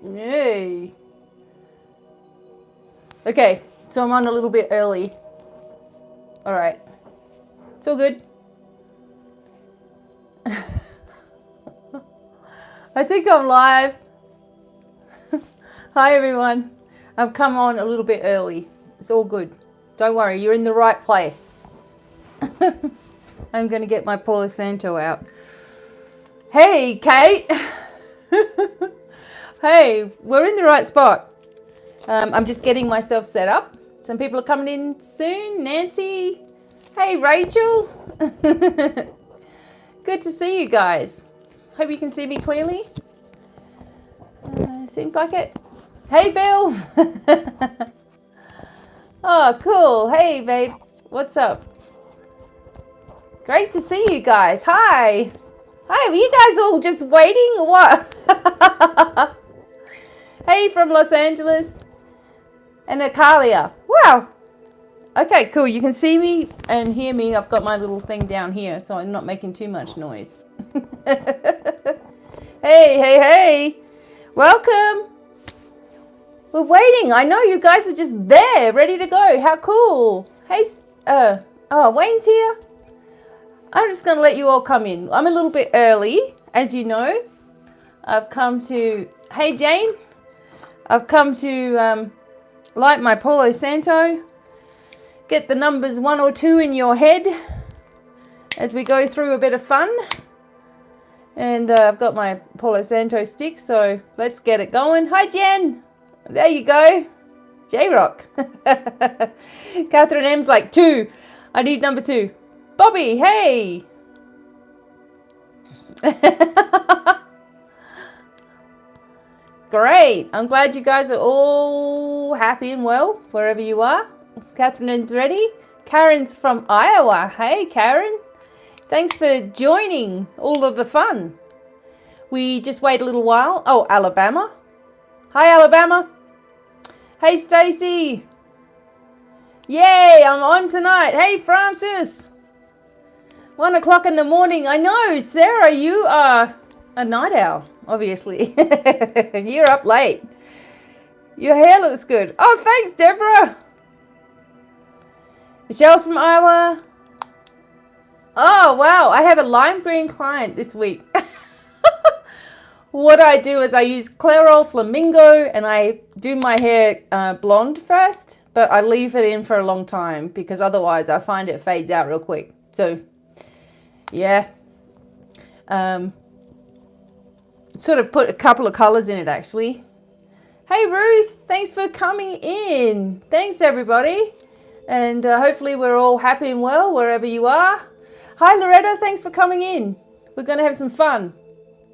Yay. Okay, so I'm on a little bit early. All right. It's all good. I think I'm live. Hi, everyone. I've come on a little bit early. It's all good. Don't worry, you're in the right place. I'm going to get my Palo Santo out. Hey, Kate. Hey, we're in the right spot. I'm just getting myself set up. Some people are coming in soon. Nancy. Hey, Rachel. Good to see you guys. Hope you can see me clearly. Seems like it. Hey, Bill. Oh, cool. Hey, babe. What's up? Great to see you guys. Hi. Hi, were you guys all just waiting or what? Hey, from Los Angeles. And Akalia. Wow. Okay, cool. You can see me and hear me. I've got my little thing down here, so I'm not making too much noise. Hey. Welcome. We're waiting. I know you guys are just there, ready to go. How cool. Hey, Wayne's here. I'm just going to let you all come in. I'm a little bit early, as you know. I've come to... Hey, Jane. I've come to light my Palo Santo. Get the numbers 1 or 2 in your head as we go through a bit of fun. And I've got my Palo Santo stick, so let's get it going. Hi, Jen. There you go. J-Rock. Catherine M's like 2. I need number 2. Bobby, hey. Great. I'm glad you guys are all happy and well, wherever you are. Catherine's ready. Karen's from Iowa. Hey, Karen. Thanks for joining all of the fun. We just wait a little while. Oh, Alabama. Hi, Alabama. Hey, Stacy. Yay, I'm on tonight. Hey, Francis. 1 o'clock in the morning. I know, Sarah, you are a night owl, obviously. You're up late. Your hair looks good. Oh, thanks, Deborah. Michelle's from Iowa. Oh, wow. I have a lime green client this week. What I do is I use Clairol Flamingo and I do my hair blonde first, but I leave it in for a long time because otherwise I find it fades out real quick. So, yeah. Sort of put a couple of colors in it, actually. Hey, Ruth. Thanks for coming in. Thanks, everybody. And hopefully we're all happy and well wherever you are. Hi, Loretta. Thanks for coming in. We're going to have some fun.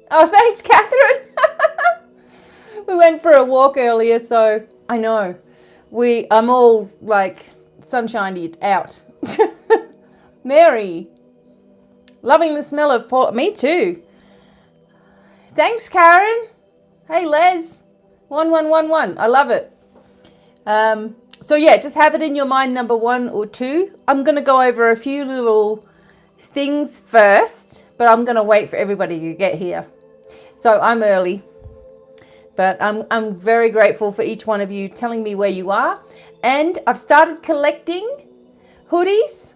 Oh, thanks, Catherine. We went for a walk earlier, so I know. I'm all like sunshiny out. Mary. Loving the smell of pork. Me too. Thanks, Karen. Hey, Les. 1111. I love it. So yeah, just have it in your mind, number 1 or 2. I'm going to go over a few little things first, but I'm going to wait for everybody to get here. So I'm early, but I'm very grateful for each one of you telling me where you are. And I've started collecting hoodies.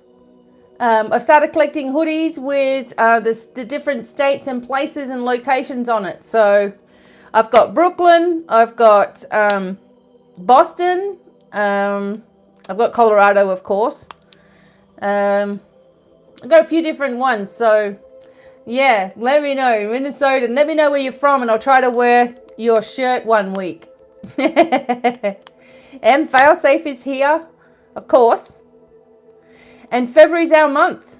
I've started collecting hoodies with the different states and places and locations on it. So I've got Brooklyn, I've got Boston, I've got Colorado, of course. I've got a few different ones. So yeah, let me know, Minnesota, and let me know where you're from and I'll try to wear your shirt one week. And Failsafe is here, of course. And February's our month.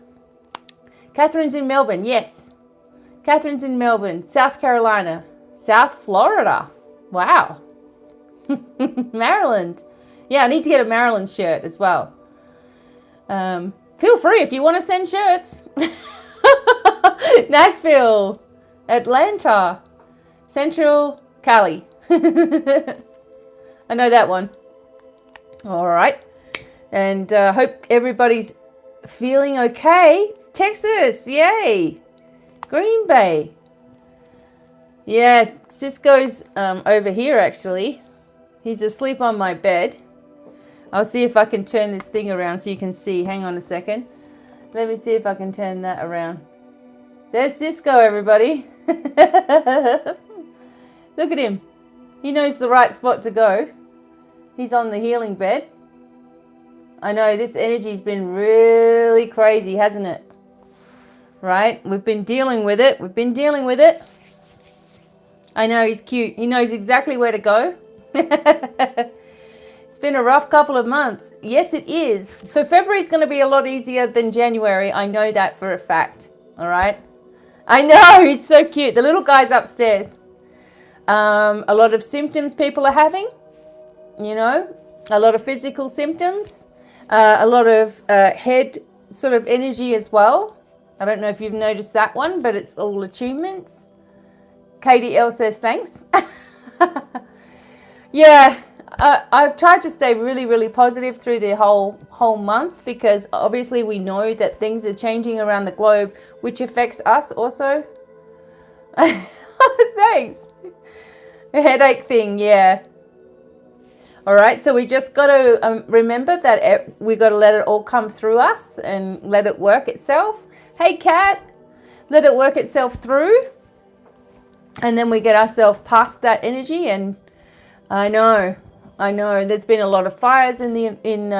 Catherine's in Melbourne, yes. Catherine's in Melbourne, South Carolina, South Florida. Wow. Maryland. Yeah, I need to get a Maryland shirt as well. Feel free if you want to send shirts. Nashville, Atlanta, Central Cali. I know that one. All right. And hope everybody's feeling okay. It's Texas. Yay. Green Bay. Yeah, Cisco's over here actually. He's asleep on my bed. I'll see if I can turn this thing around so you can see. Hang on a second. Let me see if I can turn that around. There's Cisco, everybody. Look at him. He knows the right spot to go. He's on the healing bed. I know this energy's been really crazy, hasn't it? Right? We've been dealing with it. We've been dealing with it. I know, he's cute. He knows exactly where to go. It's been a rough couple of months. Yes, it is. So February's going to be a lot easier than January. I know that for a fact. All right? I know, he's so cute. The little guy's upstairs. A lot of symptoms people are having, you know, a lot of physical symptoms, a lot of head sort of energy as well. I don't know if you've noticed that one, but it's all attunements. Katie L says thanks. Yeah, I've tried to stay really, really positive through the whole month because obviously we know that things are changing around the globe, which affects us also. Thanks. A headache thing, yeah. All right, so we just got to remember that we got to let it all come through us and let it work itself. Hey, Kat, let it work itself through. And then we get ourselves past that energy. And I know, there's been a lot of fires in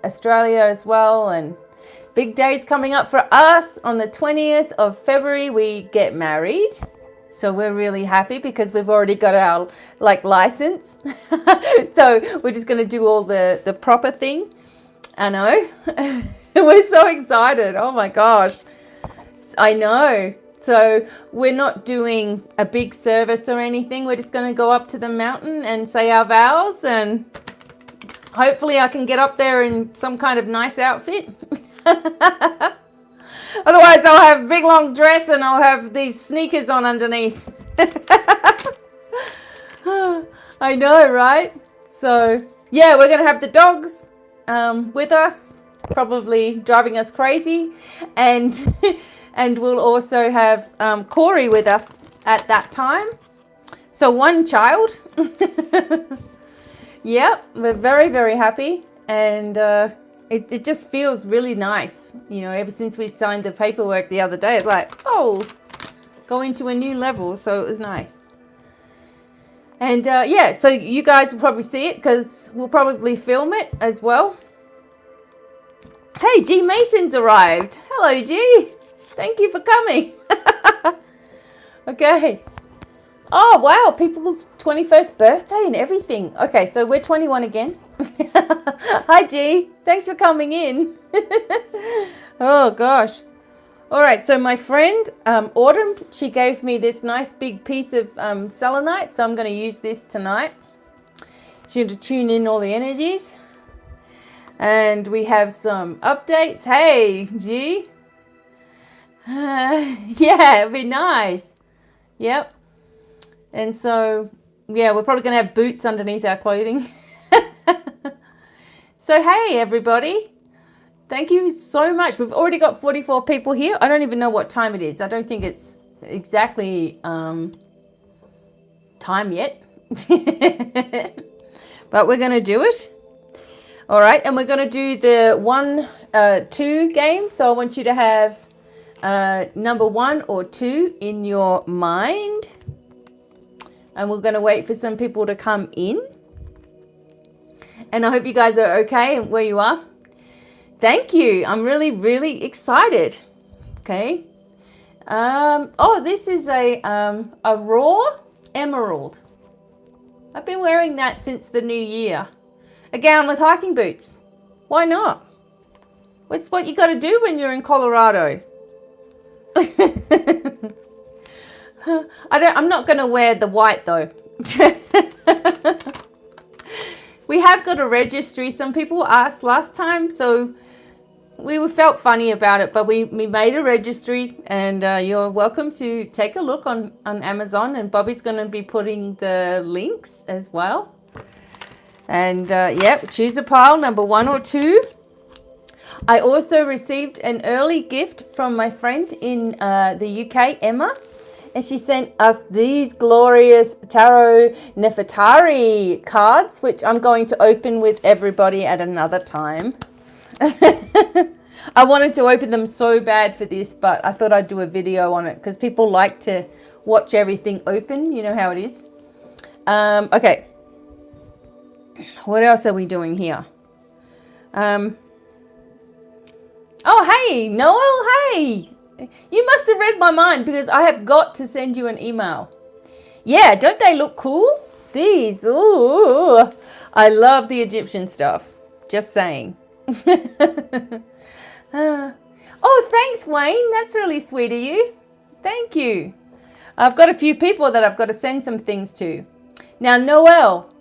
Australia as well. And big days coming up for us. On the 20th of February, we get married. So we're really happy because we've already got our license. So we're just going to do all the proper thing. I know. We're so excited. Oh my gosh. I know. So we're not doing a big service or anything. We're just going to go up to the mountain and say our vows. And hopefully I can get up there in some kind of nice outfit. Otherwise, I'll have a big long dress and I'll have these sneakers on underneath. I know, right? So, yeah, we're going to have the dogs with us, probably driving us crazy. And and we'll also have Corey with us at that time. So, one child. Yep, we're very, very happy. And it just feels really nice, you know, ever since we signed the paperwork the other day. It's like, oh, going to a new level. So it was nice. And yeah, so you guys will probably see it because we'll probably film it as well. Hey, G Mason's arrived. Hello, G. Thank you for coming. Okay. Oh, wow. People's 21st birthday and everything. Okay, so we're 21 again. Hi, G. Thanks for coming in. Oh, gosh. All right, so my friend Autumn, she gave me this nice big piece of selenite, so I'm going to use this tonight to tune in all the energies. And we have some updates. Hey, G. Yeah, it'd be nice. Yep. And so, yeah, we're probably going to have boots underneath our clothing. So, hey, everybody. Thank you so much. We've already got 44 people here. I don't even know what time it is. I don't think it's exactly time yet. But we're going to do it. All right. And we're going to do the 1-2 game. So I want you to have number 1 or 2 in your mind. And we're going to wait for some people to come in. And I hope you guys are okay where you are. Thank you. I'm really, really excited. Okay. Oh, this is a raw emerald. I've been wearing that since the new year. A gown with hiking boots. Why not? It's what you got to do when you're in Colorado. I'm not going to wear the white though. We have got a registry. Some people asked last time, so we felt funny about it, but we made a registry, and you're welcome to take a look on Amazon, and Bobby's going to be putting the links as well. And yep, choose a pile, number 1 or 2. I also received an early gift from my friend in the UK, Emma. And she sent us these glorious Tarot Nefertari cards, which I'm going to open with everybody at another time. I wanted to open them so bad for this, but I thought I'd do a video on it because people like to watch everything open. You know how it is. Okay. What else are we doing here? Oh, hey, Noel, hey. You must have read my mind because I have got to send you an email. Yeah, don't they look cool? These, ooh. I love the Egyptian stuff. Just saying. Oh, thanks, Wayne. That's really sweet of you. Thank you. I've got a few people that I've got to send some things to. Now, Noel,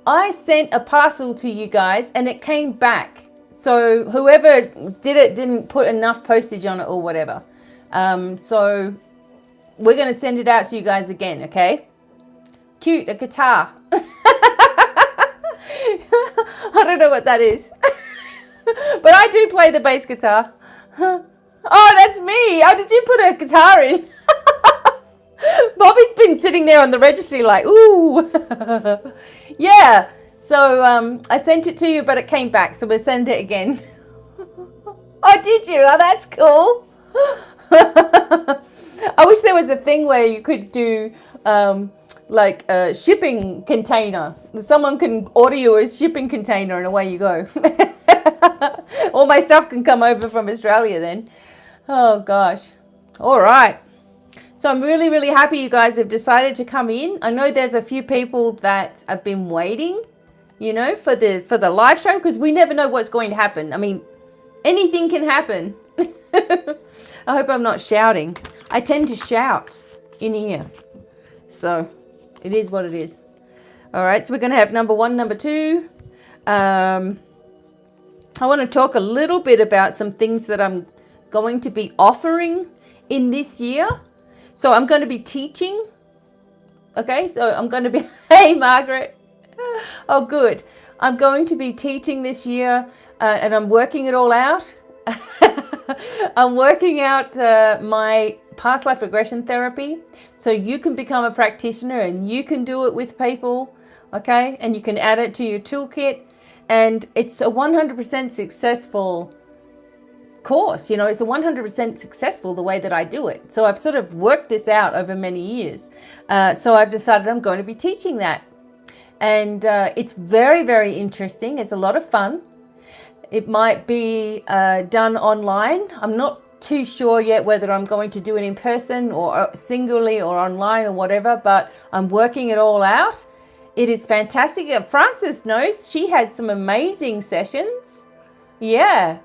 I sent a parcel to you guys and it came back. So whoever did it didn't put enough postage on it or whatever. So we're going to send it out to you guys again, okay? Cute, a guitar. I don't know what that is. But I do play the bass guitar. Oh, that's me. Oh, did you put a guitar in? Bobby's been sitting there on the registry like, ooh. Yeah. So I sent it to you, but it came back. So we'll send it again. Oh, did you? Oh, that's cool. I wish there was a thing where you could do like a shipping container. Someone can order you a shipping container and away you go. All my stuff can come over from Australia then. Oh gosh. All right. So I'm really, really happy you guys have decided to come in. I know there's a few people that have been waiting, you know, for the live show because we never know what's going to happen. I mean, anything can happen. I hope I'm not shouting. I tend to shout in here. So it is what it is. All right. So we're going to have number 1, number 2. I want to talk a little bit about some things that I'm going to be offering in this year. So I'm going to be teaching. Okay, so I'm going to be, hey, Margaret. Oh, good. I'm going to be teaching this year and I'm working it all out. I'm working out my past life regression therapy. So you can become a practitioner and you can do it with people. Okay, and you can add it to your toolkit. And it's a 100% successful course. You know, it's a 100% successful the way that I do it. So I've sort of worked this out over many years. So I've decided I'm going to be teaching that. And it's very, very interesting. It's a lot of fun. It might be done online. I'm not too sure yet whether I'm going to do it in person or singly or online or whatever, but I'm working it all out. It is fantastic. Frances knows she had some amazing sessions. Yeah.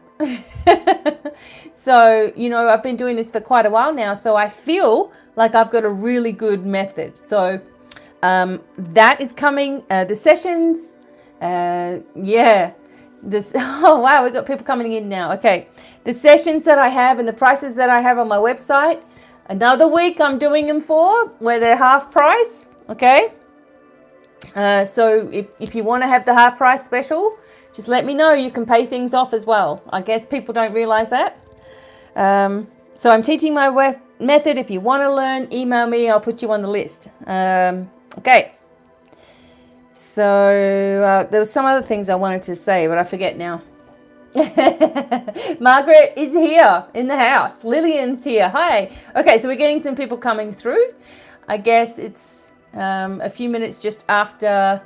So, you know, I've been doing this for quite a while now, so I feel like I've got a really good method. So that is coming. The sessions, yeah. Oh, wow, we've got people coming in now. Okay. The sessions that I have and the prices that I have on my website, another week I'm doing them for where they're half price. Okay. So if you want to have the half price special, just let me know. You can pay things off as well. I guess people don't realize that. So I'm teaching my method. If you want to learn, email me. I'll put you on the list. Okay. So there were some other things I wanted to say, but I forget now. Margaret is here in the house. Lillian's here. Hi. Okay, so we're getting some people coming through. I guess it's a few minutes just after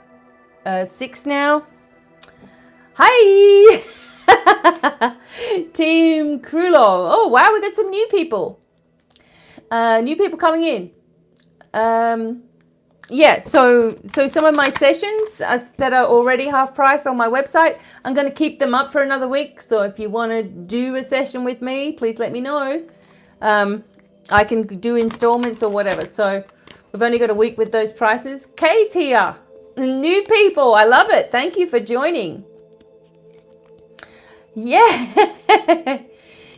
6 now. Hi. Team Krulo. Oh, wow, we got some new people. New people coming in. Yeah, so some of my sessions that are already half price on my website, I'm going to keep them up for another week. So if you want to do a session with me, please let me know. I can do installments or whatever. So we've only got a week with those prices. Kay's here. New people. I love it. Thank you for joining. Yeah.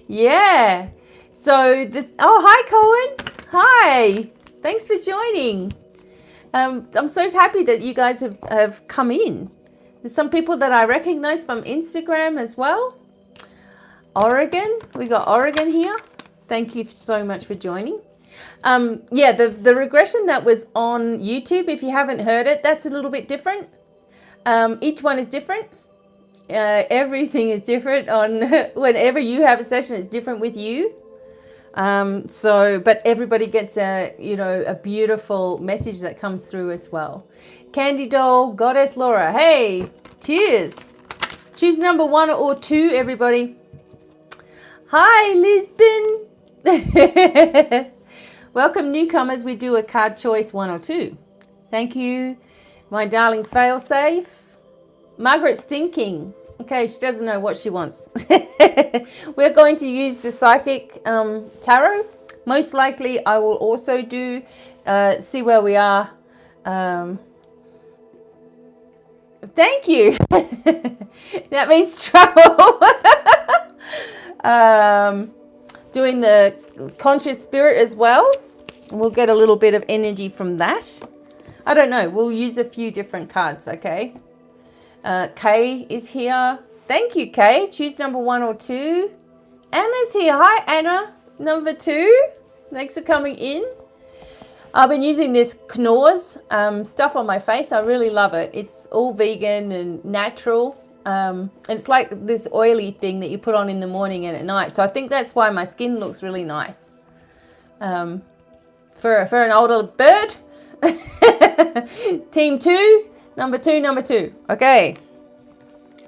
Yeah. So this, oh, hi, Cohen. Hi. Thanks for joining. I'm so happy that you guys have come in. There's some people that I recognize from Instagram as well. Oregon. We got Oregon here. Thank you so much for joining. Yeah, the regression that was on YouTube, if you haven't heard it, that's a little bit different. Each one is different. Everything is different on whenever you have a session, it's different with you. But everybody gets a beautiful message that comes through as well. Candy Doll, Goddess Laura, hey, cheers. Choose number 1 or 2, everybody. Hi, Lisbon. Welcome, newcomers. We do a card choice 1 or 2. Thank you, my darling failsafe. Margaret's thinking. Okay, she doesn't know what she wants. We're going to use the Psychic Tarot. Most likely, I will also do, see where we are. Thank you. That means trouble. Doing the conscious spirit as well. We'll get a little bit of energy from that. I don't know. We'll use a few different cards, okay? Kay is here. Thank you, Kay. Choose number 1 or 2. Anna's here. Hi, Anna. Number 2. Thanks for coming in. I've been using this Knorr's stuff on my face. I really love it. It's all vegan and natural. And it's like this oily thing that you put on in the morning and at night. So I think that's why my skin looks really nice. For an older bird. Team 2. Number 2. Okay.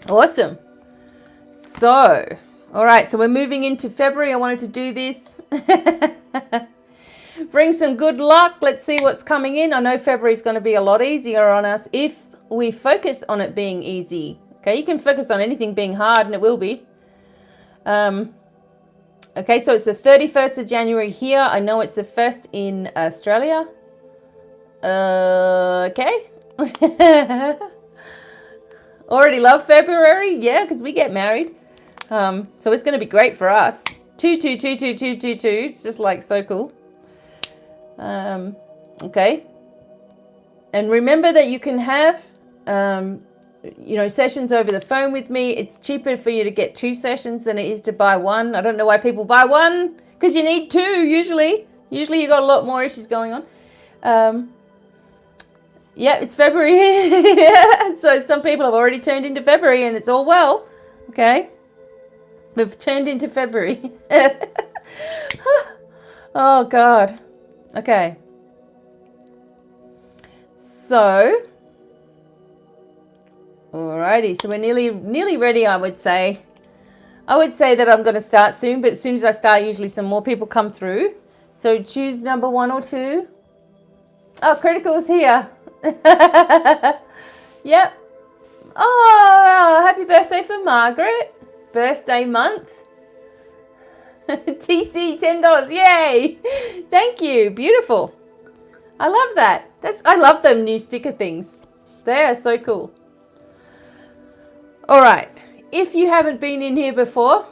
Awesome. So, all right. So we're moving into February. I wanted to do this. Bring some good luck. Let's see what's coming in. I know February is going to be a lot easier on us if we focus on it being easy. Okay, you can focus on anything being hard and it will be. Okay, so it's the 31st of January here. I know it's the 1st in Australia. Okay. Already love February. Yeah, because we get married. So it's going to be great for us. 2, 2, 2, 2, 2, 2, 2. It's just like so cool. Okay. And remember that you can have, sessions over the phone with me. It's cheaper for you to get 2 sessions than it is to buy 1. I don't know why people buy 1 because you need 2 usually. Usually you got a lot more issues going on. Yeah, it's February. Yeah. So some people have already turned into February and it's all well. Okay. We've turned into February. Oh, God. Okay. So, alrighty. So we're nearly ready, I would say. I would say that I'm going to start soon, but as soon as I start, usually some more people come through. So choose number 1 or 2. Oh, Critical's here. Yep. Oh, happy birthday for Margaret. Birthday month. TC $10. Yay. Thank you. Beautiful. I love that. I love them new sticker things. They are so cool. All right. If you haven't been in here before,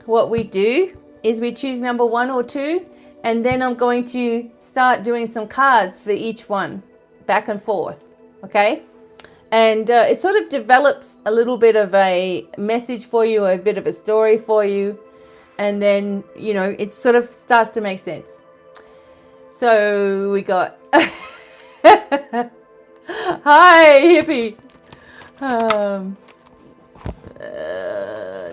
what we do is we choose number 1 or 2, and then I'm going to start doing some cards for each one, back and forth. Okay. And it sort of develops a little bit of a message for you, a bit of a story for you. And then, it sort of starts to make sense. So we got, hi, hippie.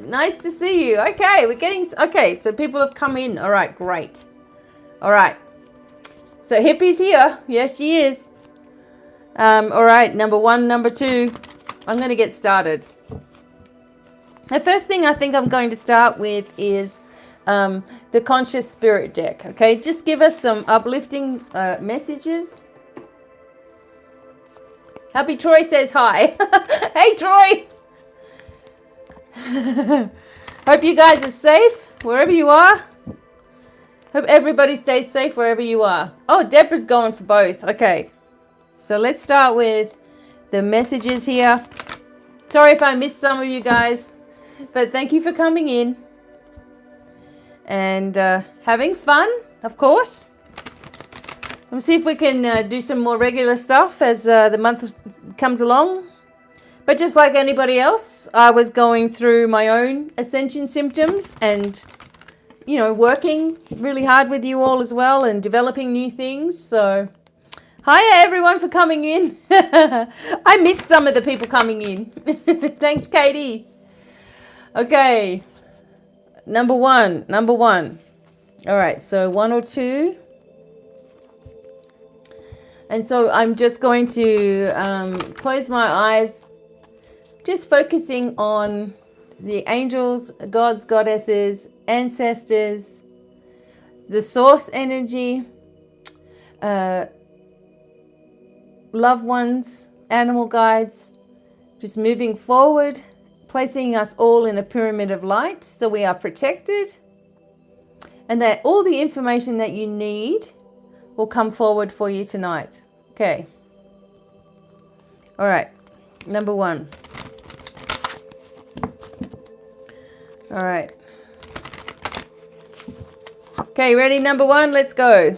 Nice to see you. Okay, so people have come in. All right, great. All right. So hippie's here. Yes, she is. All right, number 1, number 2. I'm going to get started. The first thing I think I'm going to start with is the Conscious Spirit deck. Okay, just give us some uplifting messages. Happy Troy says hi. Hey, Troy. Hope you guys are safe wherever you are. Hope everybody stays safe wherever you are. Oh, Deborah's going for both. Okay, so let's start with the messages here. Sorry if I missed some of you guys. But thank you for coming in and having fun, of course. Let's see if we can do some more regular stuff as the month comes along. But just like anybody else, I was going through my own ascension symptoms and working really hard with you all as well and developing new things. So hiya everyone for coming in. I missed some of the people coming in. Thanks, Katie. Okay. Number one. All right, so 1 or 2. And so I'm just going to close my eyes, just focusing on the angels, gods, goddesses, ancestors, the source energy, loved ones, animal guides, just moving forward, placing us all in a pyramid of light so we are protected, and that all the information that you need will come forward for you tonight. Okay. All right. Number 1. All right. Okay, ready? Number 1, let's go.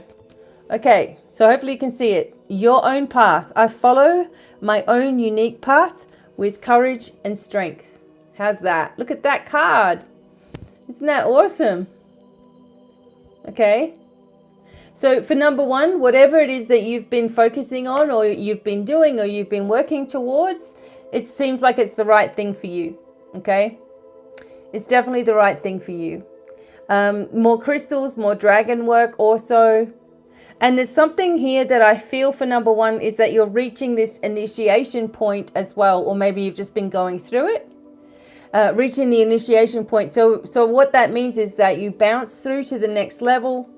Okay, so hopefully you can see it. Your own path. I follow my own unique path with courage and strength. How's that? Look at that card. Isn't that awesome? Okay. So for number 1, whatever it is that you've been focusing on or you've been doing or you've been working towards, it seems like it's the right thing for you. Okay. It's definitely the right thing for you. More crystals, more dragon work also. And there's something here that I feel for number 1 is that you're reaching this initiation point as well, or maybe you've just been going through it. Reaching the initiation point. So what that means is that you bounce through to the next level,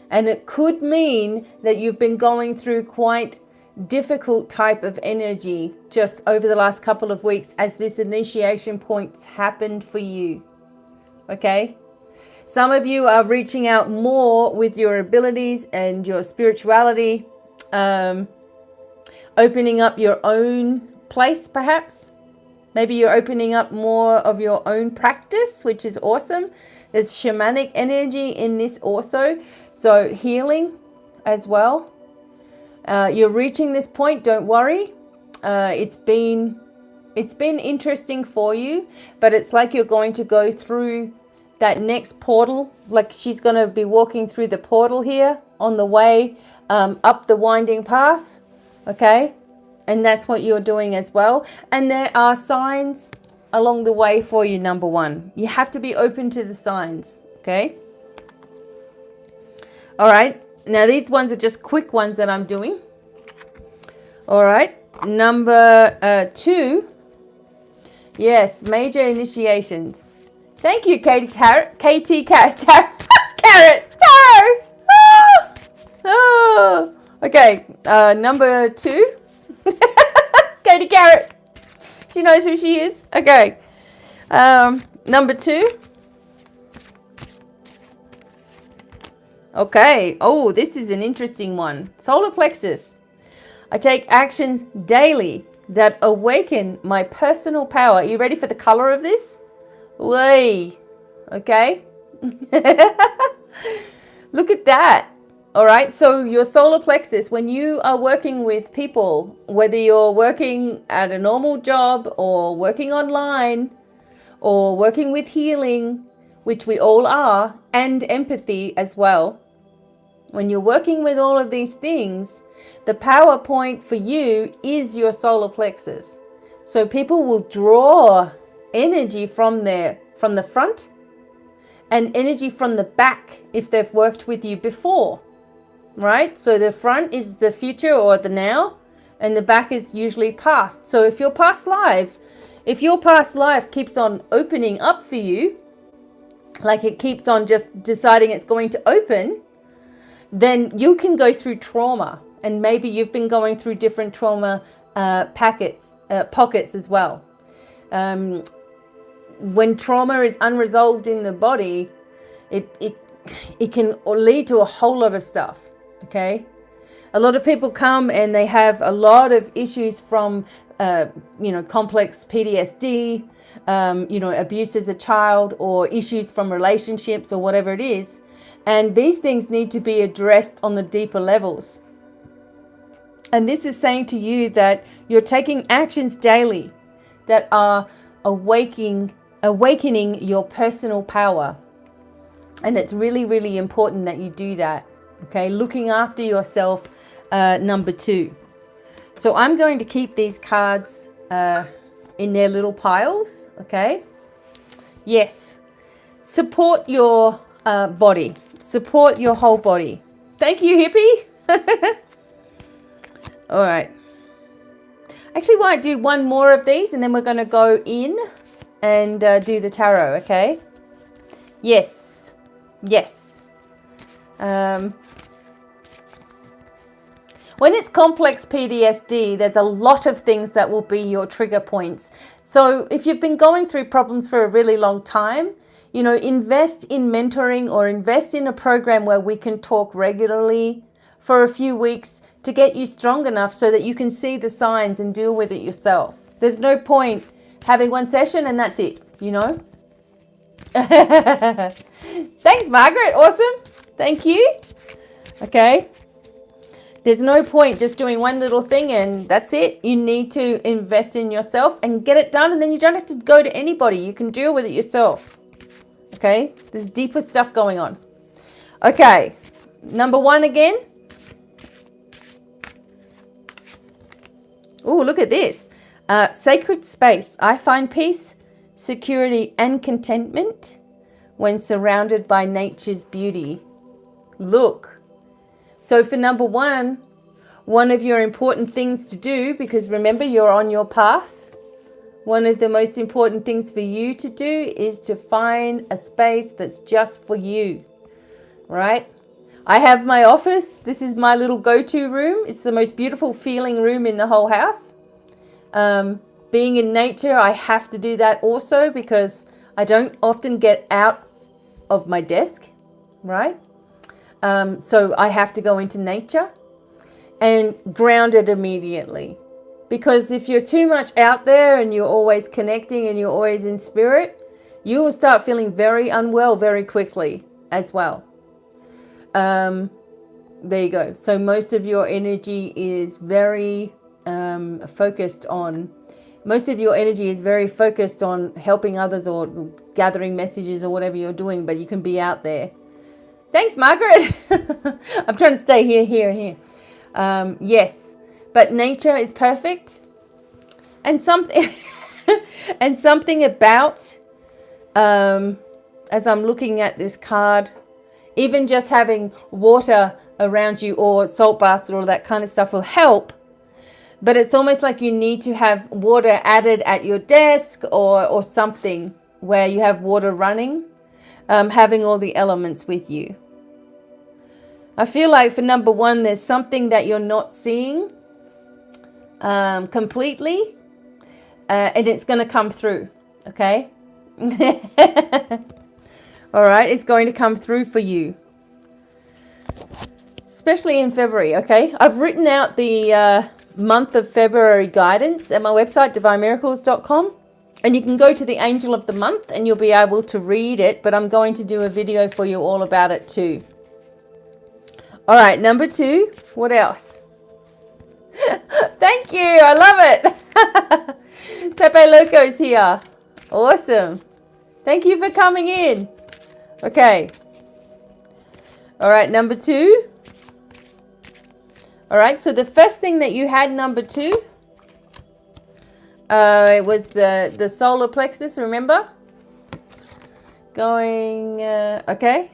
and it could mean that you've been going through quite difficult type of energy just over the last couple of weeks as this initiation point's happened for you. Okay? Some of you are reaching out more with your abilities and your spirituality, opening up your own place perhaps. Maybe you're opening up more of your own practice, which is awesome. There's shamanic energy in this also. So healing as well. You're reaching this point, don't worry. It's been interesting for you, but it's like you're going to go through that next portal. Like she's going to be walking through the portal here on the way up the winding path. Okay. And that's what you're doing as well. And there are signs along the way for you, number 1. You have to be open to the signs. Okay. All right. Now these ones are just quick ones that I'm doing. All right. Number 2. Yes. Major initiations. Thank you, Katie Carrot. Carrot. Tarot. Oh. Okay. Number 2. Katie Carrot. She knows who she is. Okay. Number 2. Okay. Oh, this is an interesting one. Solar plexus. I take actions daily that awaken my personal power. Are you ready for the color of this? Way. Okay. Look at that. All right. So your solar plexus, when you are working with people, whether you're working at a normal job or working online or working with healing, which we all are, and empathy as well. When you're working with all of these things, the power point for you is your solar plexus. So people will draw energy from the front and energy from the back if they've worked with you before, right? So the front is the future or the now, and the back is usually past. So if your past life keeps on opening up for you, like it keeps on just deciding it's going to open, then you can go through trauma. And maybe you've been going through different trauma pockets as well. When trauma is unresolved in the body, it can lead to a whole lot of stuff. Okay, a lot of people come and they have a lot of issues from complex PTSD, abuse as a child, or issues from relationships or whatever it is, and these things need to be addressed on the deeper levels. And this is saying to you that you're taking actions daily that are awakening your personal power. And it's really, really important that you do that. Okay, looking after yourself, number 2. So I'm going to keep these cards in their little piles. Okay. Yes. Support your body. Support your whole body. Thank you, hippie. All right. Actually, why do one more of these and then we're going to go in and do the tarot, okay? Yes. Yes. When it's complex PTSD, there's a lot of things that will be your trigger points. So if you've been going through problems for a really long time, you know, invest in mentoring or invest in a program where we can talk regularly for a few weeks to get you strong enough so that you can see the signs and deal with it yourself. There's no point having one session and that's it, you know? Thanks, Margaret. Awesome. Thank you. Okay. There's no point just doing one little thing and that's it. You need to invest in yourself and get it done, and then you don't have to go to anybody. You can deal with it yourself. Okay? There's deeper stuff going on. Okay. Number 1 again. Oh, look at this. Sacred space. I find peace, security, and contentment when surrounded by nature's beauty. Look. So for number 1, one of your important things to do, because remember you're on your path, one of the most important things for you to do is to find a space that's just for you, right? I have my office. This is my little go-to room. It's the most beautiful feeling room in the whole house. Being in nature, I have to do that also because I don't often get out of my desk, right? So I have to go into nature and ground it immediately. Because if you're too much out there and you're always connecting and you're always in spirit, you will start feeling very unwell very quickly as well. There you go. So most of your energy is very focused on helping others or gathering messages or whatever you're doing, but you can be out there. Thanks, Margaret. I'm trying to stay here, and here. Yes, but nature is perfect, and something about as I'm looking at this card, even just having water around you or salt baths or all that kind of stuff will help. But it's almost like you need to have water added at your desk or something where you have water running, having all the elements with you. I feel like for number 1, there's something that you're not seeing completely, and it's going to come through, okay? All right, it's going to come through for you, especially in February, okay? I've written out the month of February guidance at my website, divinemiracles.com, and you can go to the Angel of the Month and you'll be able to read it, but I'm going to do a video for you all about it too. All right, number 2, what else? Thank you, I love it. Pepe Loco's here. Awesome. Thank you for coming in. Okay. All right, number 2. All right, so the first thing that you had, number 2, it was the solar plexus, remember? Going, okay.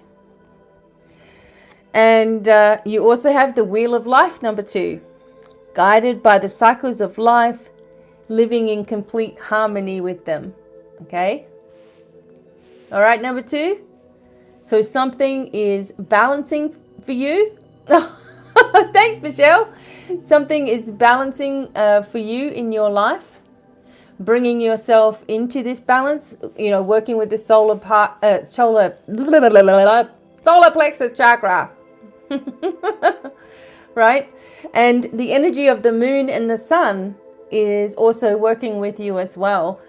And you also have the Wheel of Life, number 2. Guided by the cycles of life, living in complete harmony with them. Okay? All right, number 2. So something is balancing for you. Thanks, Michelle. Something is balancing for you in your life. Bringing yourself into this balance, you know, working with the solar plexus chakra. Right? And the energy of the moon and the sun is also working with you as well,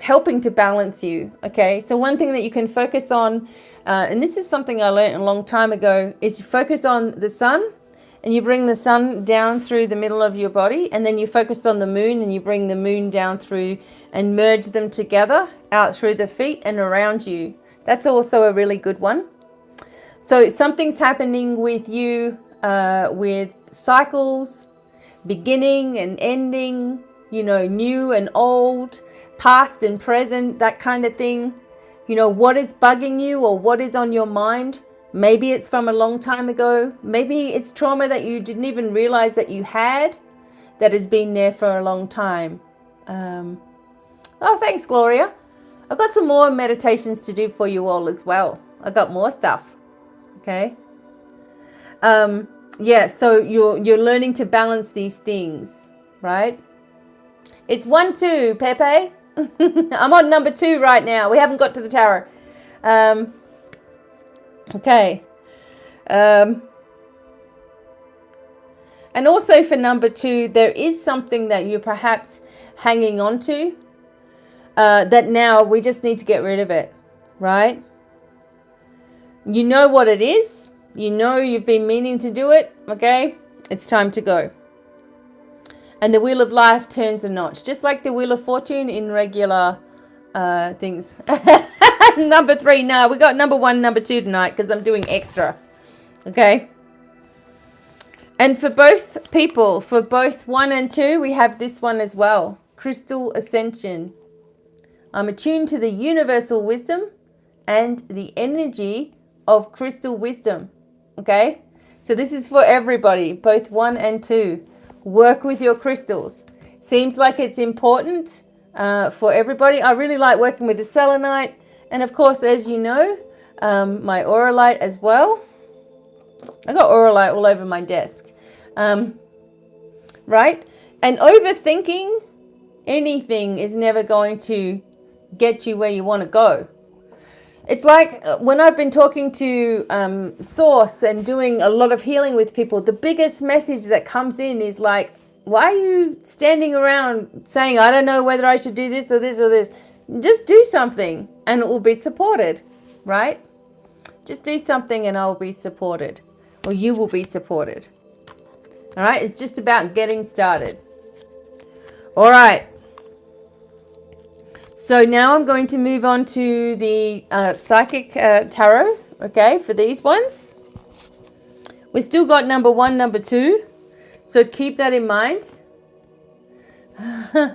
helping to balance you. Okay, so one thing that you can focus on, and this is something I learned a long time ago, is you focus on the sun and you bring the sun down through the middle of your body, and then you focus on the moon and you bring the moon down through and merge them together out through the feet and around you. That's also a really good one. So something's happening with you with cycles, beginning and ending, you know, new and old, past and present, that kind of thing. You know, what is bugging you or what is on your mind? Maybe it's from a long time ago. Maybe it's trauma that you didn't even realize that you had, that has been there for a long time. Oh, thanks, Gloria. I've got some more meditations to do for you all as well. I got more stuff. Okay. Yeah, so you're learning to balance these things, right? It's 1, 2, Pepe. I'm on number 2 right now. We haven't got to the tarot. Okay. And also for number 2, there is something that you're perhaps hanging on to, that now we just need to get rid of it, right? You know what it is. You know you've been meaning to do it, okay? It's time to go. And the wheel of life turns a notch, just like the wheel of fortune in regular things. Number 3, no, we got number 1, number 2 tonight because I'm doing extra, okay? And for both people, for both 1 and 2, we have this one as well. Crystal Ascension. I'm attuned to the universal wisdom and the energy of crystal wisdom. Okay, so this is for everybody, both 1 and 2. Work with your crystals. Seems like it's important for everybody. I really like working with the selenite, and of course, as you know, my auralite as well. I got auralite all over my desk, right? And overthinking anything is never going to get you where you want to go. It's like when I've been talking to Source and doing a lot of healing with people, the biggest message that comes in is like, why are you standing around saying, I don't know whether I should do this or this or this? Just do something and it will be supported, right? Just do something and I'll be supported, or you will be supported. All right, it's just about getting started. All right. So now I'm going to move on to the psychic tarot, okay, for these ones. We've still got number 1, number 2, so keep that in mind. I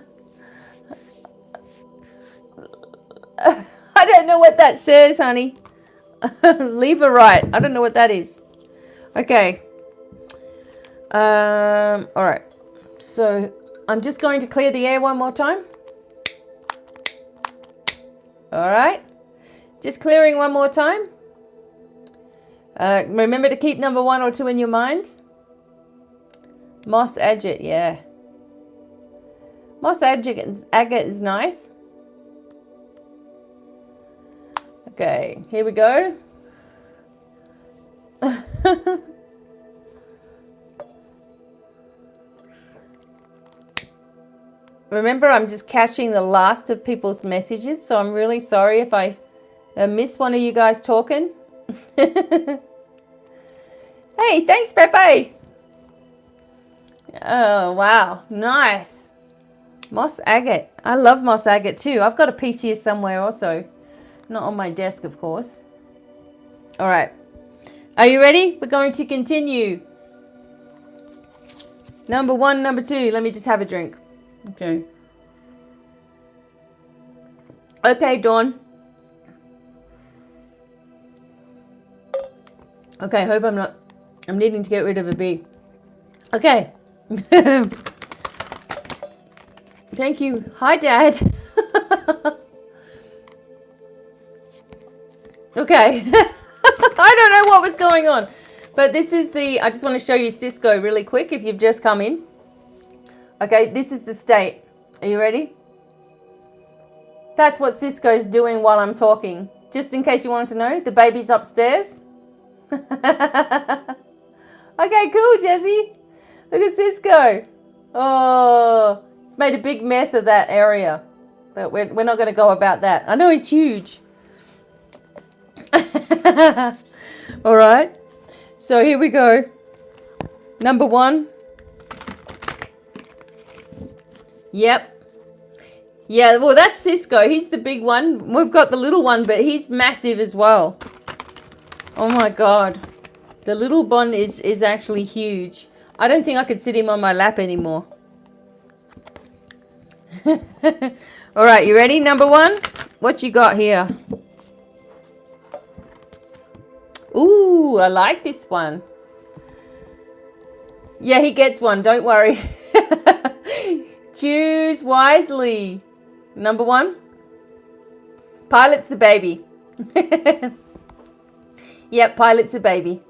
don't know what that says, honey. Leave or right. I don't know what that is. Okay. All right. So I'm just going to clear the air one more time. All right, just clearing one more time. Remember to keep number 1 or 2 in your mind. Moss agate, yeah. Moss agate is nice. Okay, here we go. Remember, I'm just catching the last of people's messages, so I'm really sorry if I miss one of you guys talking. Hey, thanks, Pepe. Oh, wow. Nice. Moss agate. I love moss agate too. I've got a piece here somewhere also. Not on my desk, of course. All right. Are you ready? We're going to continue. Number 1, number 2. Let me just have a drink. Okay. Okay, Dawn. Okay, hope I'm needing to get rid of a bee. Okay. Thank you. Hi, Dad. Okay. I don't know what was going on. But this is I just want to show you Cisco really quick if you've just come in. Okay, this is the state. Are you ready? That's what Cisco's doing while I'm talking. Just in case you wanted to know, the baby's upstairs. Okay, cool, Jessie. Look at Cisco. Oh, it's made a big mess of that area. But we're not going to go about that. I know he's huge. All right. So here we go. Number 1. Yep. Yeah, well, that's Cisco. He's the big one. We've got the little one, but he's massive as well. Oh my God. The little bun is actually huge. I don't think I could sit him on my lap anymore. All right, you ready? Number one, what you got here? Ooh, I like this one. Yeah, he gets one. Don't worry. Choose wisely. Number one, pilot's the baby. Yep, pilot's a baby.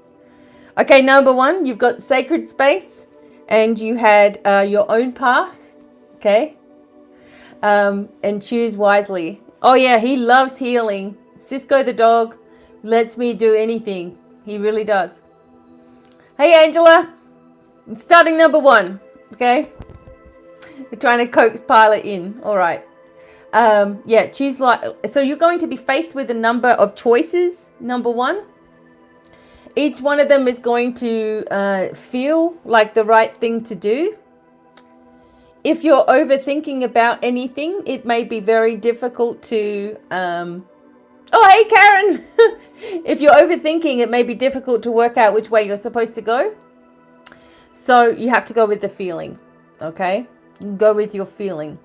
Okay, number one, you've got sacred space and you had your own path. Okay. And choose wisely. Oh yeah, he loves healing. Cisco the dog lets me do anything. He really does. Hey, Angela. Starting number one. Okay. We're trying to coax pilot in. All right. Yeah, choose so you're going to be faced with a number of choices. Number one. Each one of them is going to feel like the right thing to do. If you're overthinking about anything, it may be very difficult to... Oh, hey, Karen! If you're overthinking, it may be difficult to work out which way you're supposed to go. So you have to go with the feeling, okay? Go with your feeling.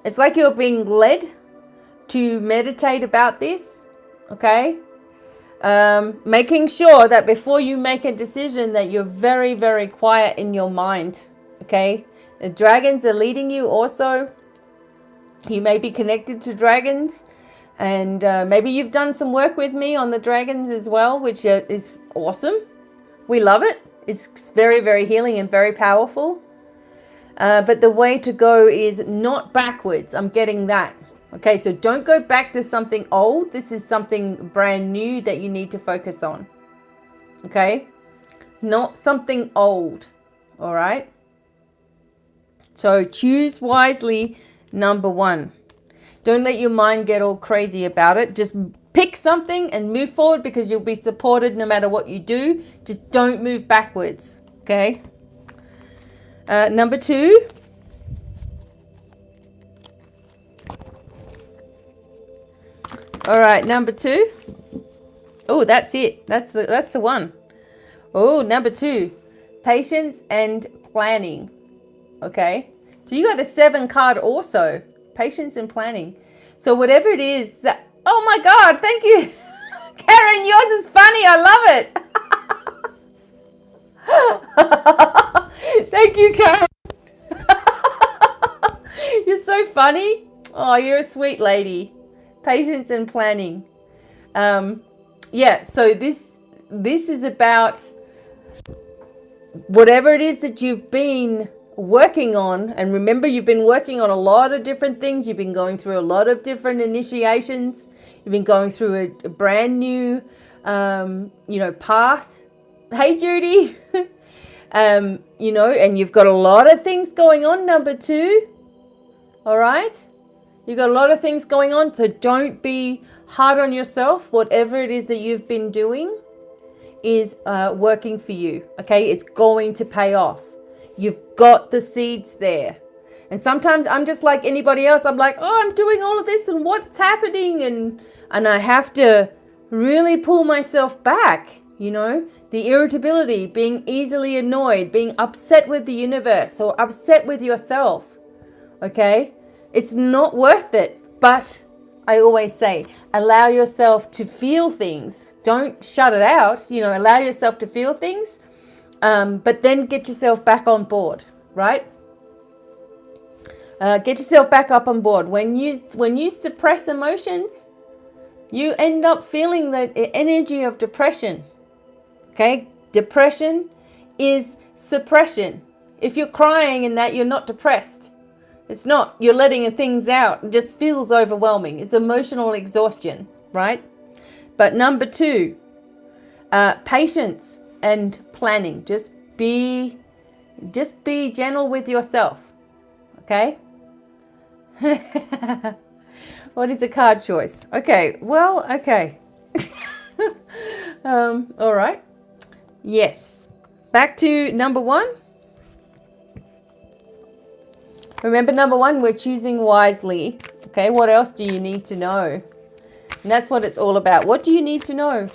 It's like you're being led to meditate about this, okay? Making sure that before you make a decision that you're very, very quiet in your mind, okay? The dragons are leading you also. You may be connected to dragons. And maybe you've done some work with me on the dragons as well, which is awesome. We love it. It's very, very healing and very powerful. But the way to go is not backwards. I'm getting that. Okay, so don't go back to something old. This is something brand new that you need to focus on. Okay? Not something old. All right? So choose wisely, number one. Don't let your mind get all crazy about it. Just pick something and move forward because you'll be supported no matter what you do. Just don't move backwards. Okay? Number two. All right, number two. Oh, that's it. That's the one. Oh, number two. Patience and planning. Okay? So you got a 7 card also. Patience and planning. So whatever it is that... Oh my God, thank you. Karen, yours is funny. I love it. Thank you, Karen. You're so funny. Oh, you're a sweet lady. Patience and planning. Yeah, so this is about whatever it is that you've been working on. And remember, you've been working on a lot of different things. You've been going through a lot of different initiations. You've been going through a brand new, path. Hey, Judy. And you've got a lot of things going on, number two. All right. You've got a lot of things going on. So don't be hard on yourself. Whatever it is that you've been doing is working for you. Okay. It's going to pay off. You've got the seeds there. And sometimes I'm just like anybody else. I'm like, oh, I'm doing all of this and what's happening? And I have to really pull myself back, the irritability, being easily annoyed, being upset with the universe or upset with yourself. Okay? It's not worth it. But I always say, allow yourself to feel things. Don't shut it out. Allow yourself to feel things. But then get yourself back on board, right? Get yourself back up on board. When you suppress emotions, you end up feeling the energy of depression. Okay? Depression is suppression. If you're crying in that, you're not depressed. It's not. You're letting things out. It just feels overwhelming. It's emotional exhaustion, right? But number two, patience and planning. Just be gentle with yourself. Okay? What is a card choice? Okay. Well, okay. All right. Yes. Back to number one. Remember, number one, we're choosing wisely. Okay. What else do you need to know? And that's what it's all about. What do you need to know?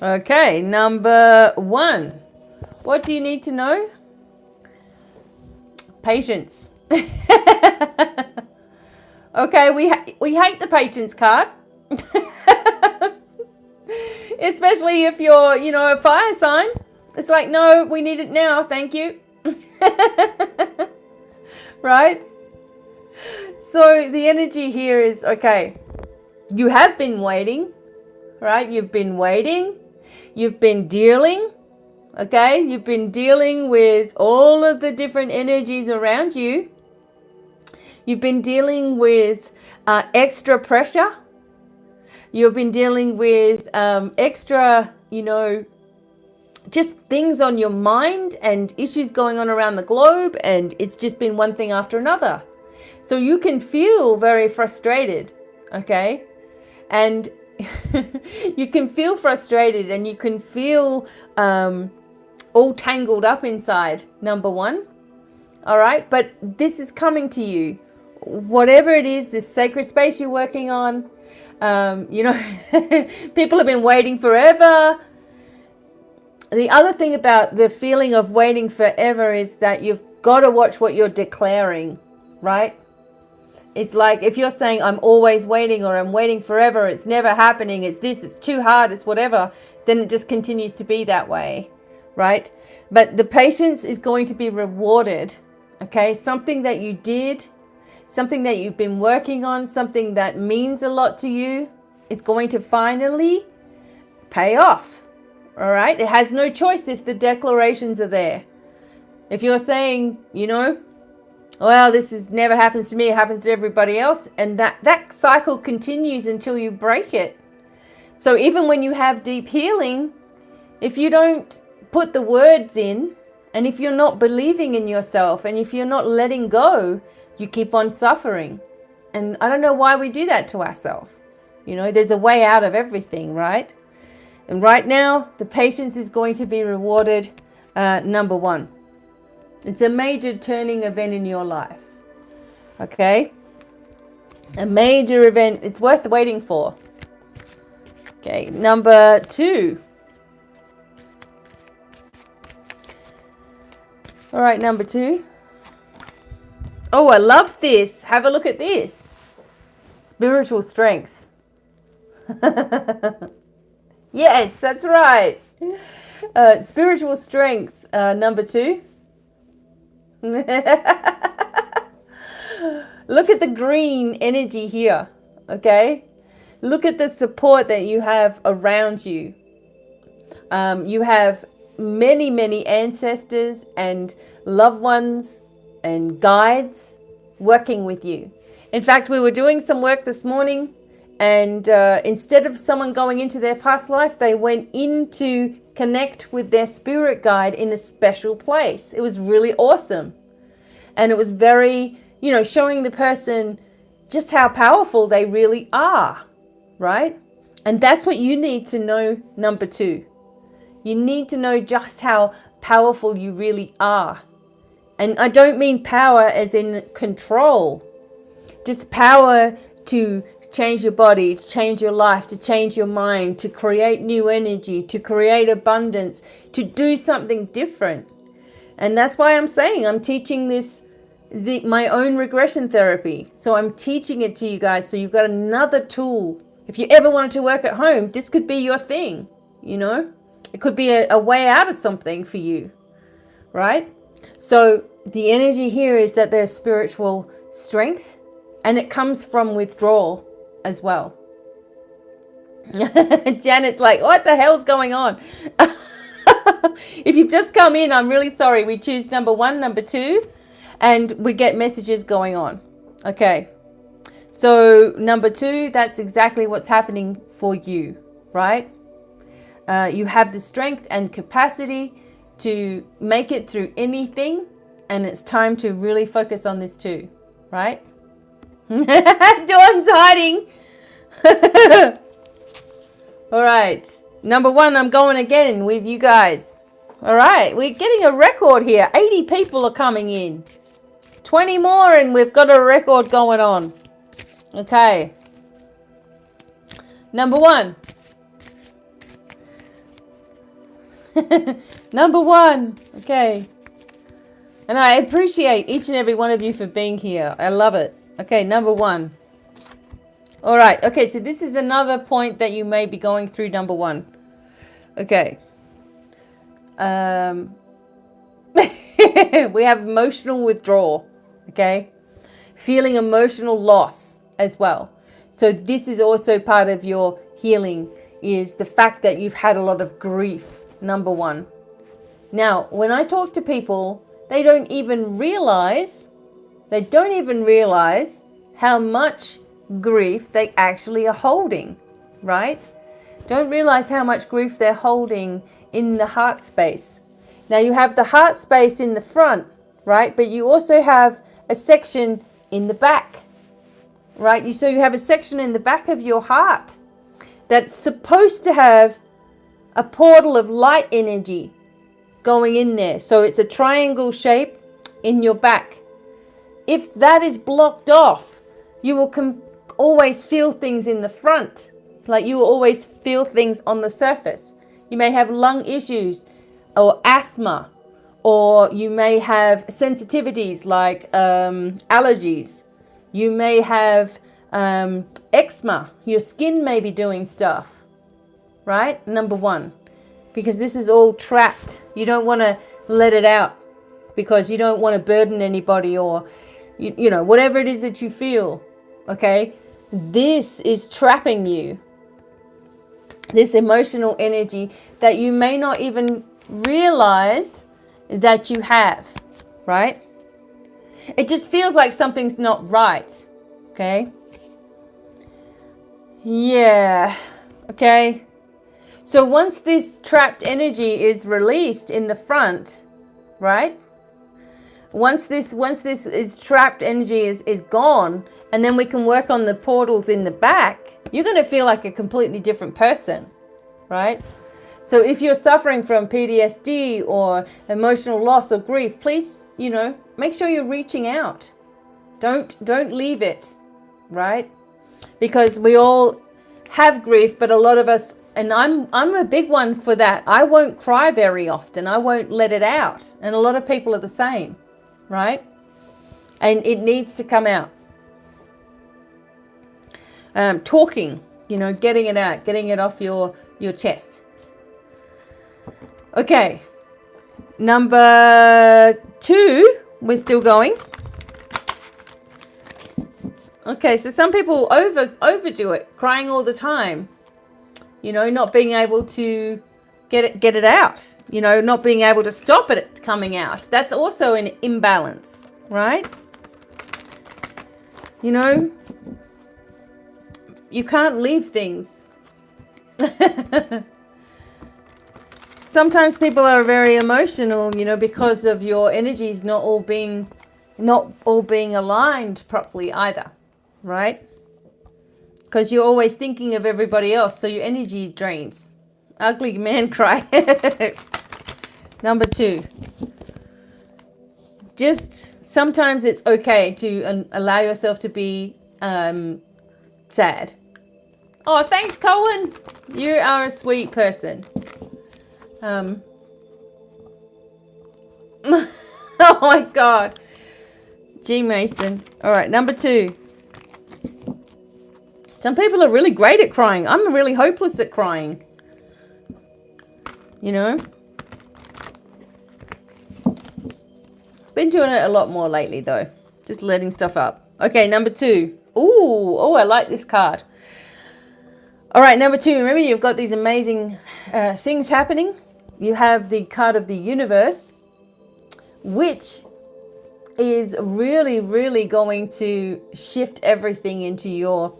Okay, number 1. What do you need to know? Patience. Okay, we hate the patience card. Especially if you're, a fire sign. It's like, no, we need it now, thank you. Right? So the energy here is, okay, you have been waiting, right? You've been waiting. You've been dealing, okay? You've been dealing with all of the different energies around you. You've been dealing with extra pressure. You've been dealing with extra, just things on your mind and issues going on around the globe. And it's just been one thing after another. So you can feel very frustrated, okay? And you can feel frustrated and you can feel all tangled up inside, number 1. All right, but this is coming to you. Whatever it is, this sacred space you're working on, people have been waiting forever. The other thing about the feeling of waiting forever is that you've got to watch what you're declaring, right? It's like if you're saying, I'm always waiting, or I'm waiting forever, it's never happening, it's this, it's too hard, it's whatever, then it just continues to be that way, right? But the patience is going to be rewarded, okay? Something that you did, something that you've been working on, something that means a lot to you is going to finally pay off, all right? It has no choice if the declarations are there. If you're saying, well, this never happens to me, it happens to everybody else. And that cycle continues until you break it. So even when you have deep healing, if you don't put the words in, and if you're not believing in yourself, and if you're not letting go, you keep on suffering. And I don't know why we do that to ourselves. There's a way out of everything, right? And right now, the patience is going to be rewarded, number 1. It's a major turning event in your life. Okay? A major event. It's worth waiting for. Okay, number 2. All right, number 2. Oh, I love this. Have a look at this. Spiritual strength. Yes, that's right. Spiritual strength, number 2. Look at the green energy here, okay? Look at the support that you have around you. You have many, many ancestors and loved ones and guides working with you. In fact, we were doing some work this morning, and instead of someone going into their past life, they went in to connect with their spirit guide in a special place. It was really awesome. And it was very, showing the person just how powerful they really are, right? And that's what you need to know, number 2. You need to know just how powerful you really are. And I don't mean power as in control, just power to change your body, to change your life, to change your mind, to create new energy, to create abundance, to do something different. And that's why I'm saying I'm teaching my own regression therapy. So I'm teaching it to you guys. So you've got another tool. If you ever wanted to work at home, this could be your thing, It could be a way out of something for you, right? So the energy here is that there's spiritual strength, and it comes from withdrawal as well. Janet's like, what the hell's going on? If you've just come in, I'm really sorry. We choose number 1, number 2, and we get messages going on. Okay. So number 2, that's exactly what's happening for you, right? You have the strength and capacity to make it through anything, and it's time to really focus on this too, right? Dawn's hiding. All right. Number 1, I'm going again with you guys. All right. We're getting a record here. 80 people are coming in. 20 more and we've got a record going on. Okay. Number 1. Number 1. Okay. And I appreciate each and every one of you for being here. I love it. Okay, number 1. All right. Okay, so this is another point that you may be going through, number 1. Okay. We have emotional withdrawal. Okay. Feeling emotional loss as well. So this is also part of your healing, is the fact that you've had a lot of grief, number 1. Now, when I talk to people, they don't even realize how much grief they actually are holding, right? Don't realize how much grief they're holding in the heart space. Now, you have the heart space in the front, right? But you also have a section in the back, right? So you have a section in the back of your heart that's supposed to have a portal of light energy going in there. So it's a triangle shape in your back. If that is blocked off, you will always feel things in the front. Like you will always feel things on the surface. You may have lung issues or asthma, or you may have sensitivities like allergies. You may have eczema. Your skin may be doing stuff, right? Number 1, because this is all trapped. You don't want to let it out because you don't want to burden anybody, or, you know, whatever it is that you feel, okay? This is trapping you. This emotional energy that you may not even realize that you have, right? It just feels like something's not right, okay? Yeah, okay. So once this trapped energy is released in the front, right? Once this is trapped energy is gone, and then we can work on the portals in the back, you're going to feel like a completely different person, right? So if you're suffering from PTSD or emotional loss or grief, please, you know, make sure you're reaching out. Don't leave it, right? Because we all have grief, but a lot of us, and I'm a big one for that. I won't cry very often. I won't let it out. And a lot of people are the same, right? And it needs to come out. Talking, you know, getting it out, getting it off your chest. Okay, number 2, we're still going. Okay, so some people overdo it, crying all the time. You know, not being able to get it out. You know, not being able to stop it coming out. That's also an imbalance, right? You know, you can't leave things. Sometimes people are very emotional, you know, because of your energies not all being aligned properly either, right? Because you're always thinking of everybody else, so your energy drains. Ugly man cry. Number 2. Just sometimes it's okay to allow yourself to be sad. Oh, thanks, Cohen. You are a sweet person. Oh my God. G Mason. All right, number 2. Some people are really great at crying. I'm really hopeless at crying. You know? Been doing it a lot more lately though. Just letting stuff up. Okay, number 2. Ooh, I like this card. All right, number 2. Remember, you've got these amazing things happening. You have the card of the universe, which is really, really going to shift everything into your...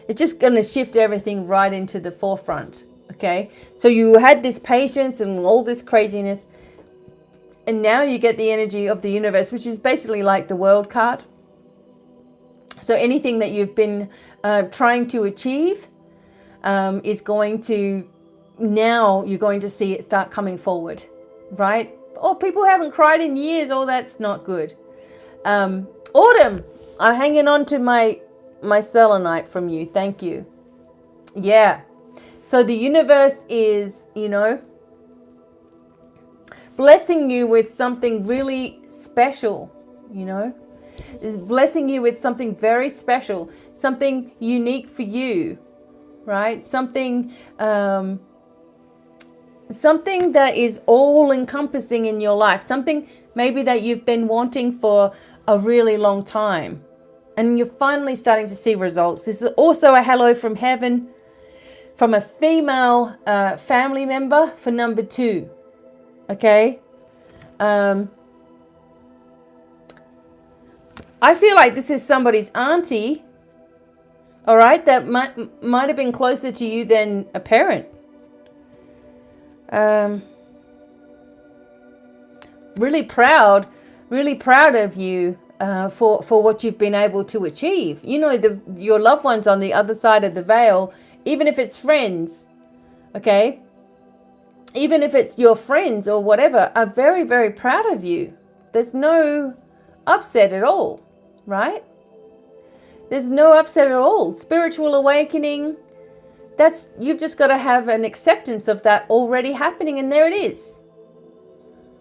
It's just going to shift everything right into the forefront, okay? So you had this patience and all this craziness, and now you get the energy of the universe, which is basically like the world card. So anything that you've been trying to achieve is going to... Now you're going to see it start coming forward, right? Oh, people haven't cried in years. Oh, that's not good. Autumn, I'm hanging on to my selenite from you. Thank you. Yeah. So the universe is, you know, blessing you with something really special, you know. Is blessing you with something very special, something unique for you, right? Something something that is all encompassing in your life, something maybe that you've been wanting for a really long time, and you're finally starting to see results. This is also a hello from heaven from a female family member for number 2. Okay. I feel like this is somebody's auntie, all right, that might have been closer to you than a parent. Really proud of you for what you've been able to achieve. You know, your loved ones on the other side of the veil, even if it's friends, okay, even if it's your friends or whatever, are very, very proud of you. There's no upset at all, right? There's no upset at all. Spiritual awakening, you've just got to have an acceptance of that already happening, and there it is,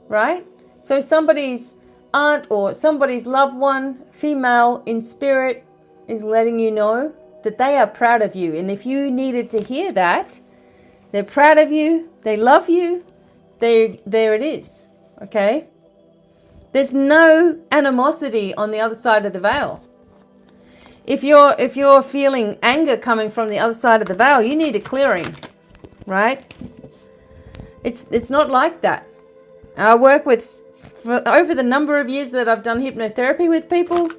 right? So somebody's aunt or somebody's loved one, female in spirit, is letting you know that they are proud of you. And if you needed to hear that, they're proud of you, they love you, there it is, okay? There's no animosity on the other side of the veil. If you're feeling anger coming from the other side of the veil, you need a clearing, right? It's not like that. I work with, for over the number of years that I've done hypnotherapy with people,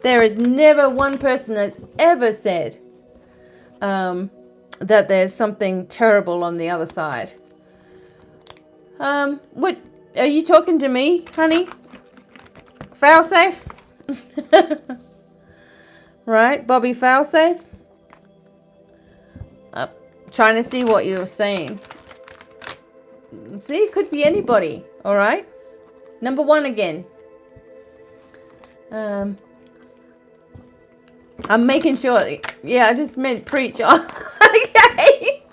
there is never one person that's ever said that there's something terrible on the other side. What are you talking to me, honey? Failsafe? Right, Bobby Failsafe? Trying to see what you're saying. See, it could be anybody, all right? Number 1 again. I'm making sure, yeah, I just meant preach. Okay.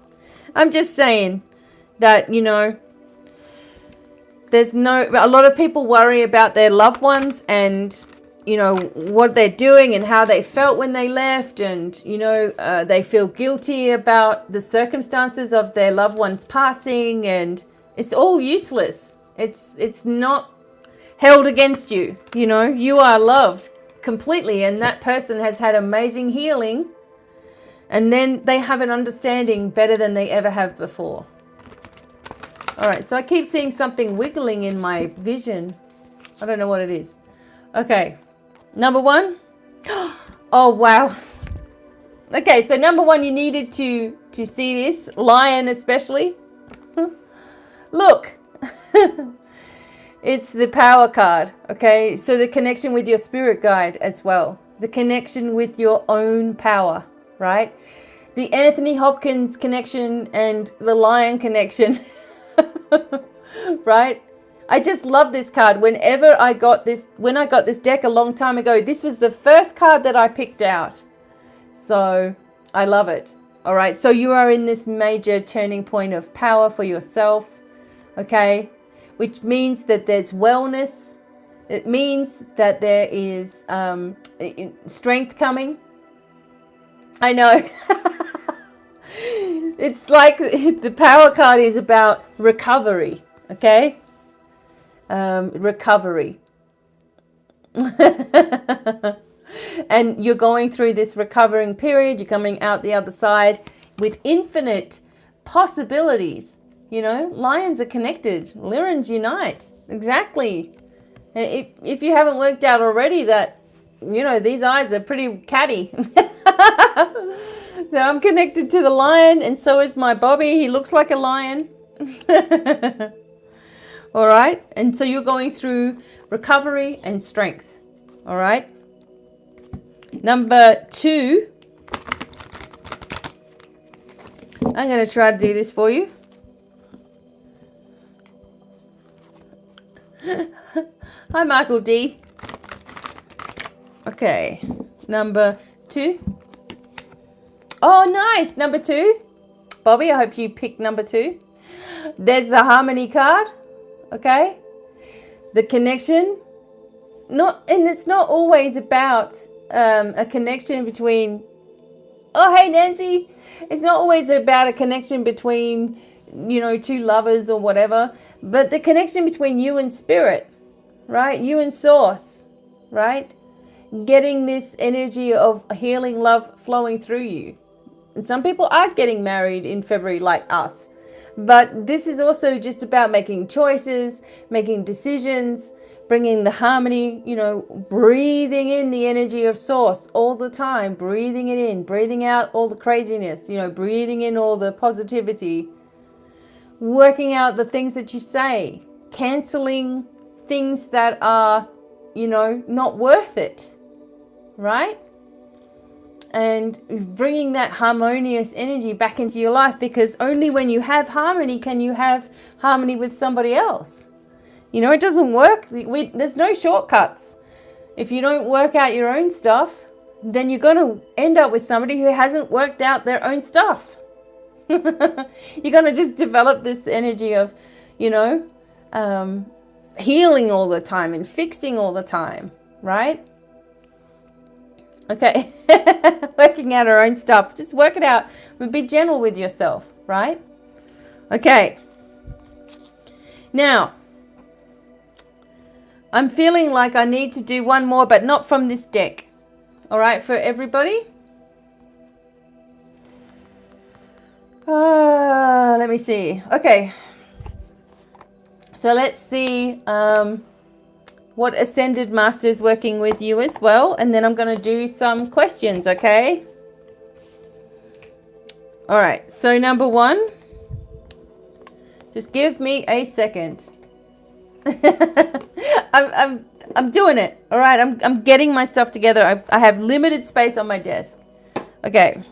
I'm just saying that, you know, a lot of people worry about their loved ones and, you know, what they're doing and how they felt when they left, and, you know, they feel guilty about the circumstances of their loved ones passing, and it's all useless. It's not held against you. You know, you are loved completely, and that person has had amazing healing, and then they have an understanding better than they ever have before. All right, so I keep seeing something wiggling in my vision. I don't know what it is. Okay, number 1. Oh, wow. Okay, so number 1, you needed to see this, lion especially. Look, it's the power card, okay? So the connection with your spirit guide as well. The connection with your own power, right? The Anthony Hopkins connection and the lion connection. Right? I just love this card. When I got this deck a long time ago, this was the first card that I picked out. So I love it. All right. So you are in this major turning point of power for yourself. Okay. Which means that there's wellness. It means that there is strength coming. I know. It's like the power card is about recovery, okay? Recovery. And you're going through this recovering period. You're coming out the other side with infinite possibilities. You know, lions are connected. Lirans unite. Exactly. If you haven't worked out already that, you know, these eyes are pretty catty. That I'm connected to the lion, and so is my Bobby. He looks like a lion. All right. And so you're going through recovery and strength. All right. Number 2. I'm going to try to do this for you. Hi, Michael D. Okay. Number 2. Oh, nice. Number 2. Bobby, I hope you picked number 2. There's the harmony card. Okay? The connection, and it's not always about a connection between, oh, hey, Nancy. It's not always about a connection between, two lovers or whatever, but the connection between you and spirit, right? You and source, right? Getting this energy of healing love flowing through you. And some people are getting married in February like us. But this is also just about making choices, making decisions, bringing the harmony, breathing in the energy of source all the time, breathing it in, breathing out all the craziness, breathing in all the positivity, working out the things that you say, canceling things that are, not worth it, right? And bringing that harmonious energy back into your life, because only when you have harmony can you have harmony with somebody else. It doesn't work. There's no shortcuts. If you don't work out your own stuff, then you're going to end up with somebody who hasn't worked out their own stuff. You're going to just develop this energy of, healing all the time and fixing all the time, right? Okay, working out our own stuff. Just work it out. But be gentle with yourself, right? Okay. Now, I'm feeling like I need to do one more, but not from this deck. All right, for everybody. Let me see. Okay. So let's see what Ascended Master is working with you as well. And then I'm going to do some questions, okay? All right. So number 1. Just give me a second. I'm doing it. All right. I'm getting my stuff together. I have limited space on my desk. Okay.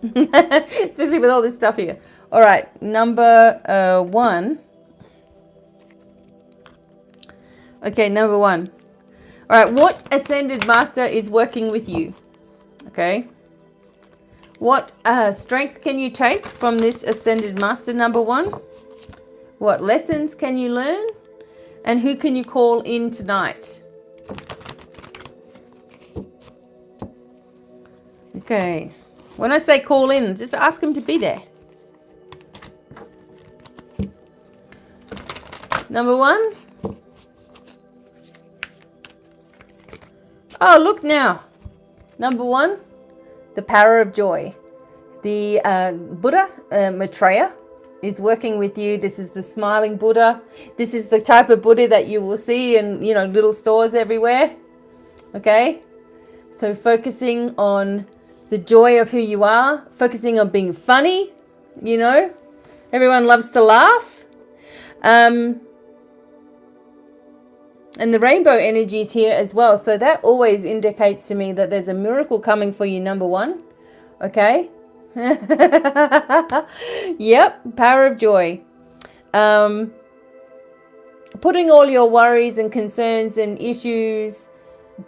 Especially with all this stuff here. All right. Number 1. Okay, number 1. All right, what Ascended Master is working with you? Okay. What strength can you take from this Ascended Master, number 1? What lessons can you learn? And who can you call in tonight? Okay. When I say call in, just ask him to be there. Number 1. Oh, look now. Number 1, the power of joy. The Buddha, Maitreya, is working with you. This is the smiling Buddha. This is the type of Buddha that you will see in, little stores everywhere. Okay? So focusing on the joy of who you are, focusing on being funny, Everyone loves to laugh. And the rainbow energy is here as well. So that always indicates to me that there's a miracle coming for you, number 1. Okay? Yep, power of joy. Putting all your worries and concerns and issues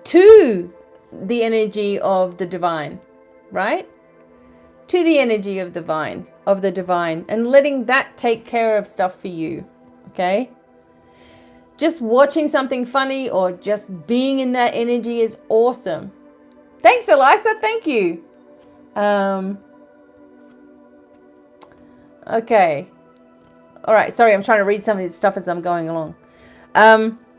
to the energy of the divine, right? To the energy of the divine, and letting that take care of stuff for you. Okay? Just watching something funny or just being in that energy is awesome. Thanks, Elisa. Thank you. Okay. All right. Sorry, I'm trying to read some of this stuff as I'm going along.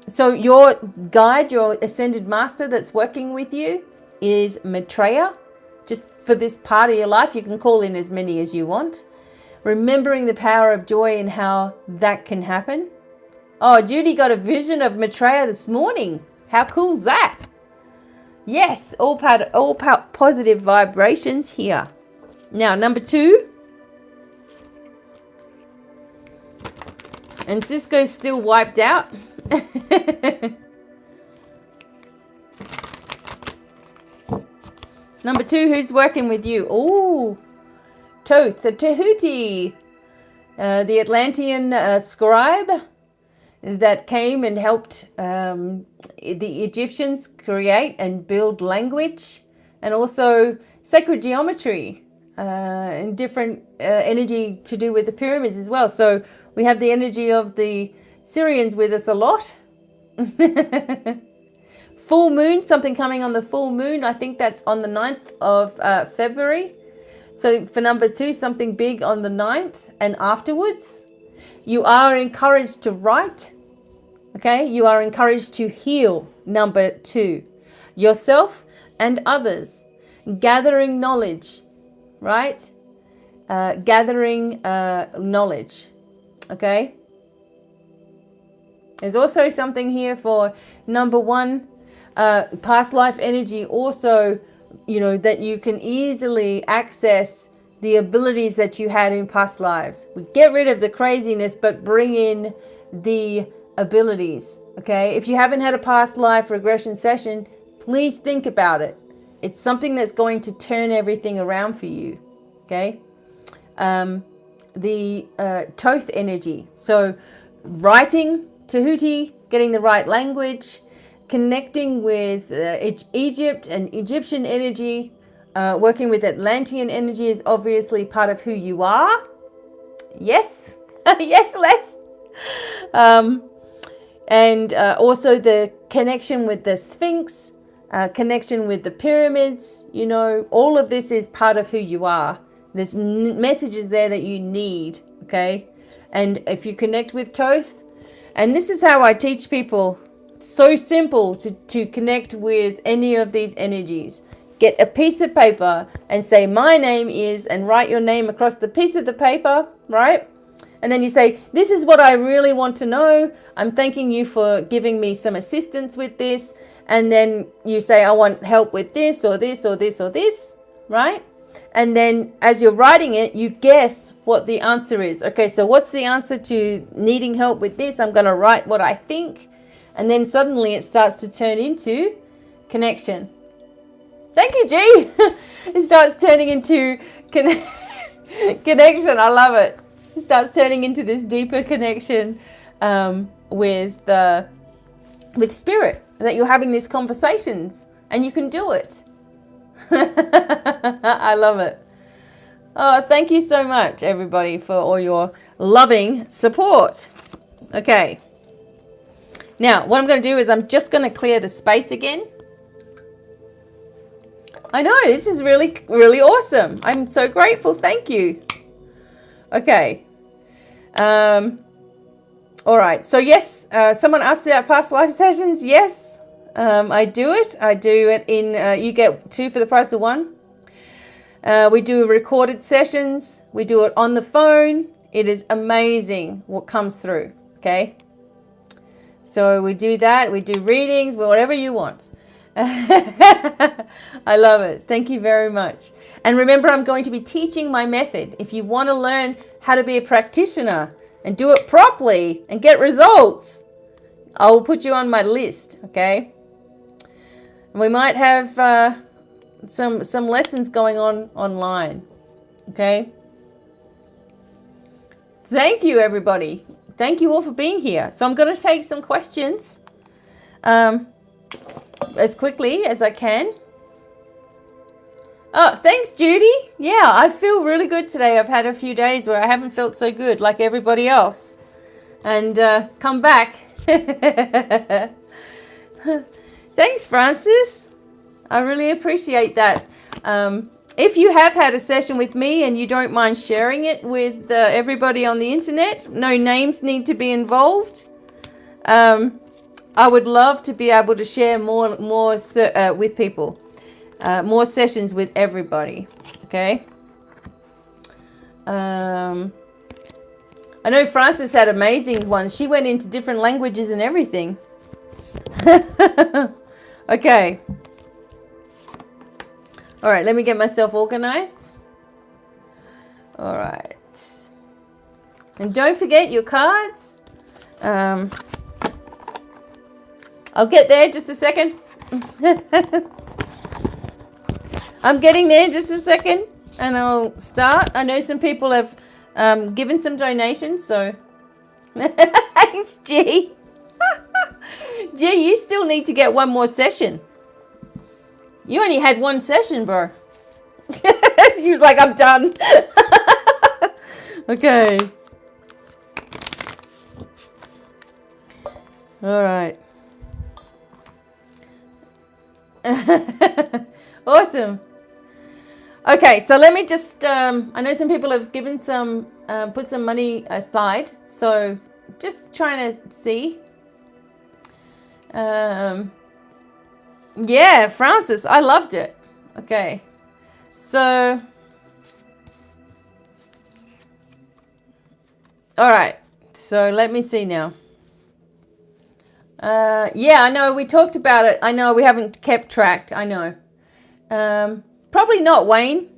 So your guide, your Ascended Master that's working with you is Maitreya. Just for this part of your life, you can call in as many as you want. Remembering the power of joy and how that can happen. Oh, Judy got a vision of Maitreya this morning. How cool's that? Yes, all positive vibrations here. Now, number 2. And Cisco's still wiped out. Number 2, who's working with you? Oh, Toth, the Tahuti, the Atlantean scribe that came and helped the Egyptians create and build language, and also sacred geometry and different energy to do with the pyramids as well. So we have the energy of the Syrian's with us a lot. Full moon, something coming on the full moon. I think that's on the 9th of February. So for number 2, something big on the 9th and afterwards. You are encouraged to write. Okay, you are encouraged to heal. Number 2, yourself and others. Gathering knowledge, right? Gathering knowledge. Okay. There's also something here for number 1, past life energy. Also, you know, that you can easily access the abilities that you had in past lives. We get rid of the craziness, but bring in the abilities. Okay. If you haven't had a past life regression session, please think about it. It's something that's going to turn everything around for you. Okay. The Thoth energy. So writing Tahuti, getting the right language, connecting with Egypt and Egyptian energy, working with Atlantean energy is obviously part of who you are. Yes. Yes, Les. And also the connection with the Sphinx, connection with the pyramids, you know, all of this is part of who you are. There's messages there that you need, okay? And if you connect with Thoth, and this is how I teach people, so simple to connect with any of these energies. Get a piece of paper and say, my name is, and write your name across the piece of the paper, right? And then you say, this is what I really want to know. I'm thanking you for giving me some assistance with this. And then you say, I want help with this or this or this or this, right? And then as you're writing it, you guess what the answer is. Okay, so what's the answer to needing help with this? I'm going to write what I think. And then suddenly it starts to turn into connection. Thank you, G. It starts turning into connection. I love it. It starts turning into this deeper connection with spirit. That you're having these conversations and you can do it. I love it. Oh, thank you so much, everybody, for all your loving support. Okay. Now, what I'm going to do is I'm just going to clear the space again. I know, this is really, really awesome. I'm so grateful. Thank you. Okay. All right. So, yes, someone asked about past life sessions. Yes. I do it. I do it in, you get 2 for the price of 1. We do recorded sessions. We do it on the phone. It is amazing what comes through. Okay. So we do that. We do readings, whatever you want. I love it. Thank you very much. And remember, I'm going to be teaching my method. If you want to learn how to be a practitioner and do it properly and get results, I will put you on my list. Okay. We might have some lessons going on online. Okay. Thank you, everybody. Thank you all for being here. So I'm going to take some questions as quickly as I can. Oh, thanks, Judy. Yeah, I feel really good today. I've had a few days where I haven't felt so good like everybody else. And come back. Thanks, Francis. I really appreciate that. If you have had a session with me and you don't mind sharing it with everybody on the internet, no names need to be involved. I would love to be able to share more with people, more sessions with everybody. Okay. I know Frances had amazing ones. She went into different languages and everything. Okay. All right, let me get myself organized. All right. And don't forget your cards. I'll get there just a second. I'm getting there just a second and I'll start. I know some people have given some donations, so thanks, G. G, you still need to get one more session. You only had one session, bro. He was like, I'm done. Okay. All right. Awesome. Okay, so let me just, I know some people have given some, put some money aside. So just trying to see. Yeah, Francis, I loved it. Okay. So, all right. So let me see now. Yeah, I know we talked about it. I know we haven't kept track. I know. Probably not Wayne.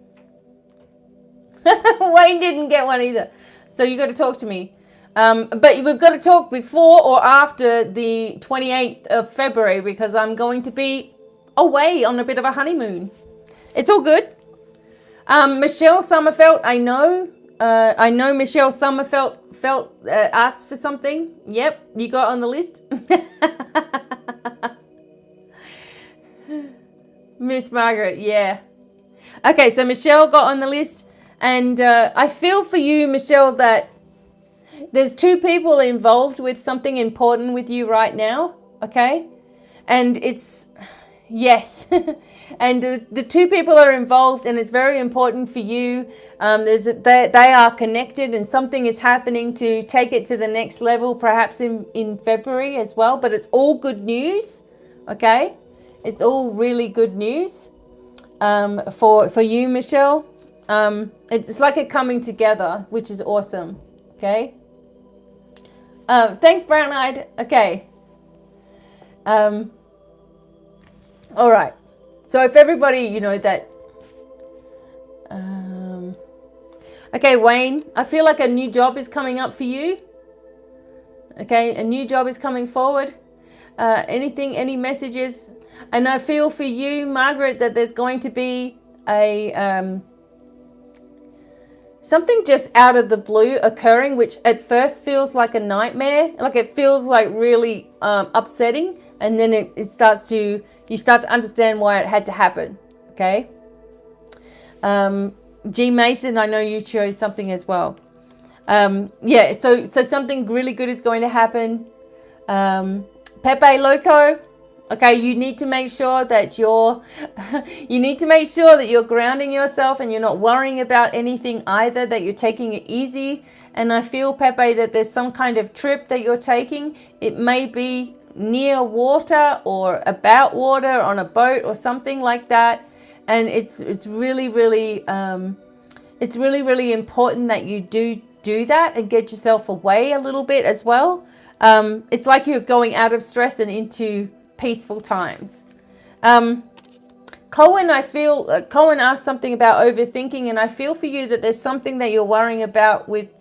Wayne didn't get one either. So you got to talk to me. But we've got to talk before or after the 28th of February because I'm going to be away on a bit of a honeymoon. It's all good. Michelle Sommerfeld, I know Michelle Sommerfeld asked for something. Yep, you got on the list. Miss Margaret, yeah. Okay, so Michelle got on the list. And I feel for you, Michelle, that there's two people involved with something important with you right now, okay? And it's, yes. And the two people are involved and it's very important for you. They are connected and something is happening to take it to the next level, perhaps in February as well. But it's all good news, okay? It's all really good news for you, Michelle. It's like a coming together, which is awesome. Okay. Thanks, Brown Eyed. Okay. All right. So if everybody, you know that. Okay, Wayne, I feel like a new job is coming up for you. Okay, a new job is coming forward. Any messages? And I feel for you, Margaret, that there's going to be a something just out of the blue occurring, which at first feels like a nightmare, like it feels like really upsetting, and then you start to understand why it had to happen. Okay. G Mason, I know you chose something as well. Yeah, so something really good is going to happen. Pepe Loco. Okay, you need to make sure that you're grounding yourself and you're not worrying about anything either, that you're taking it easy. And I feel, Pepe, that there's some kind of trip that you're taking. It may be near water or about water on a boat or something like that. And it's really, really important that you do that and get yourself away a little bit as well. It's like you're going out of stress and into peaceful times. Cohen, I feel Cohen asked something about overthinking, and I feel for you that there's something that you're worrying about with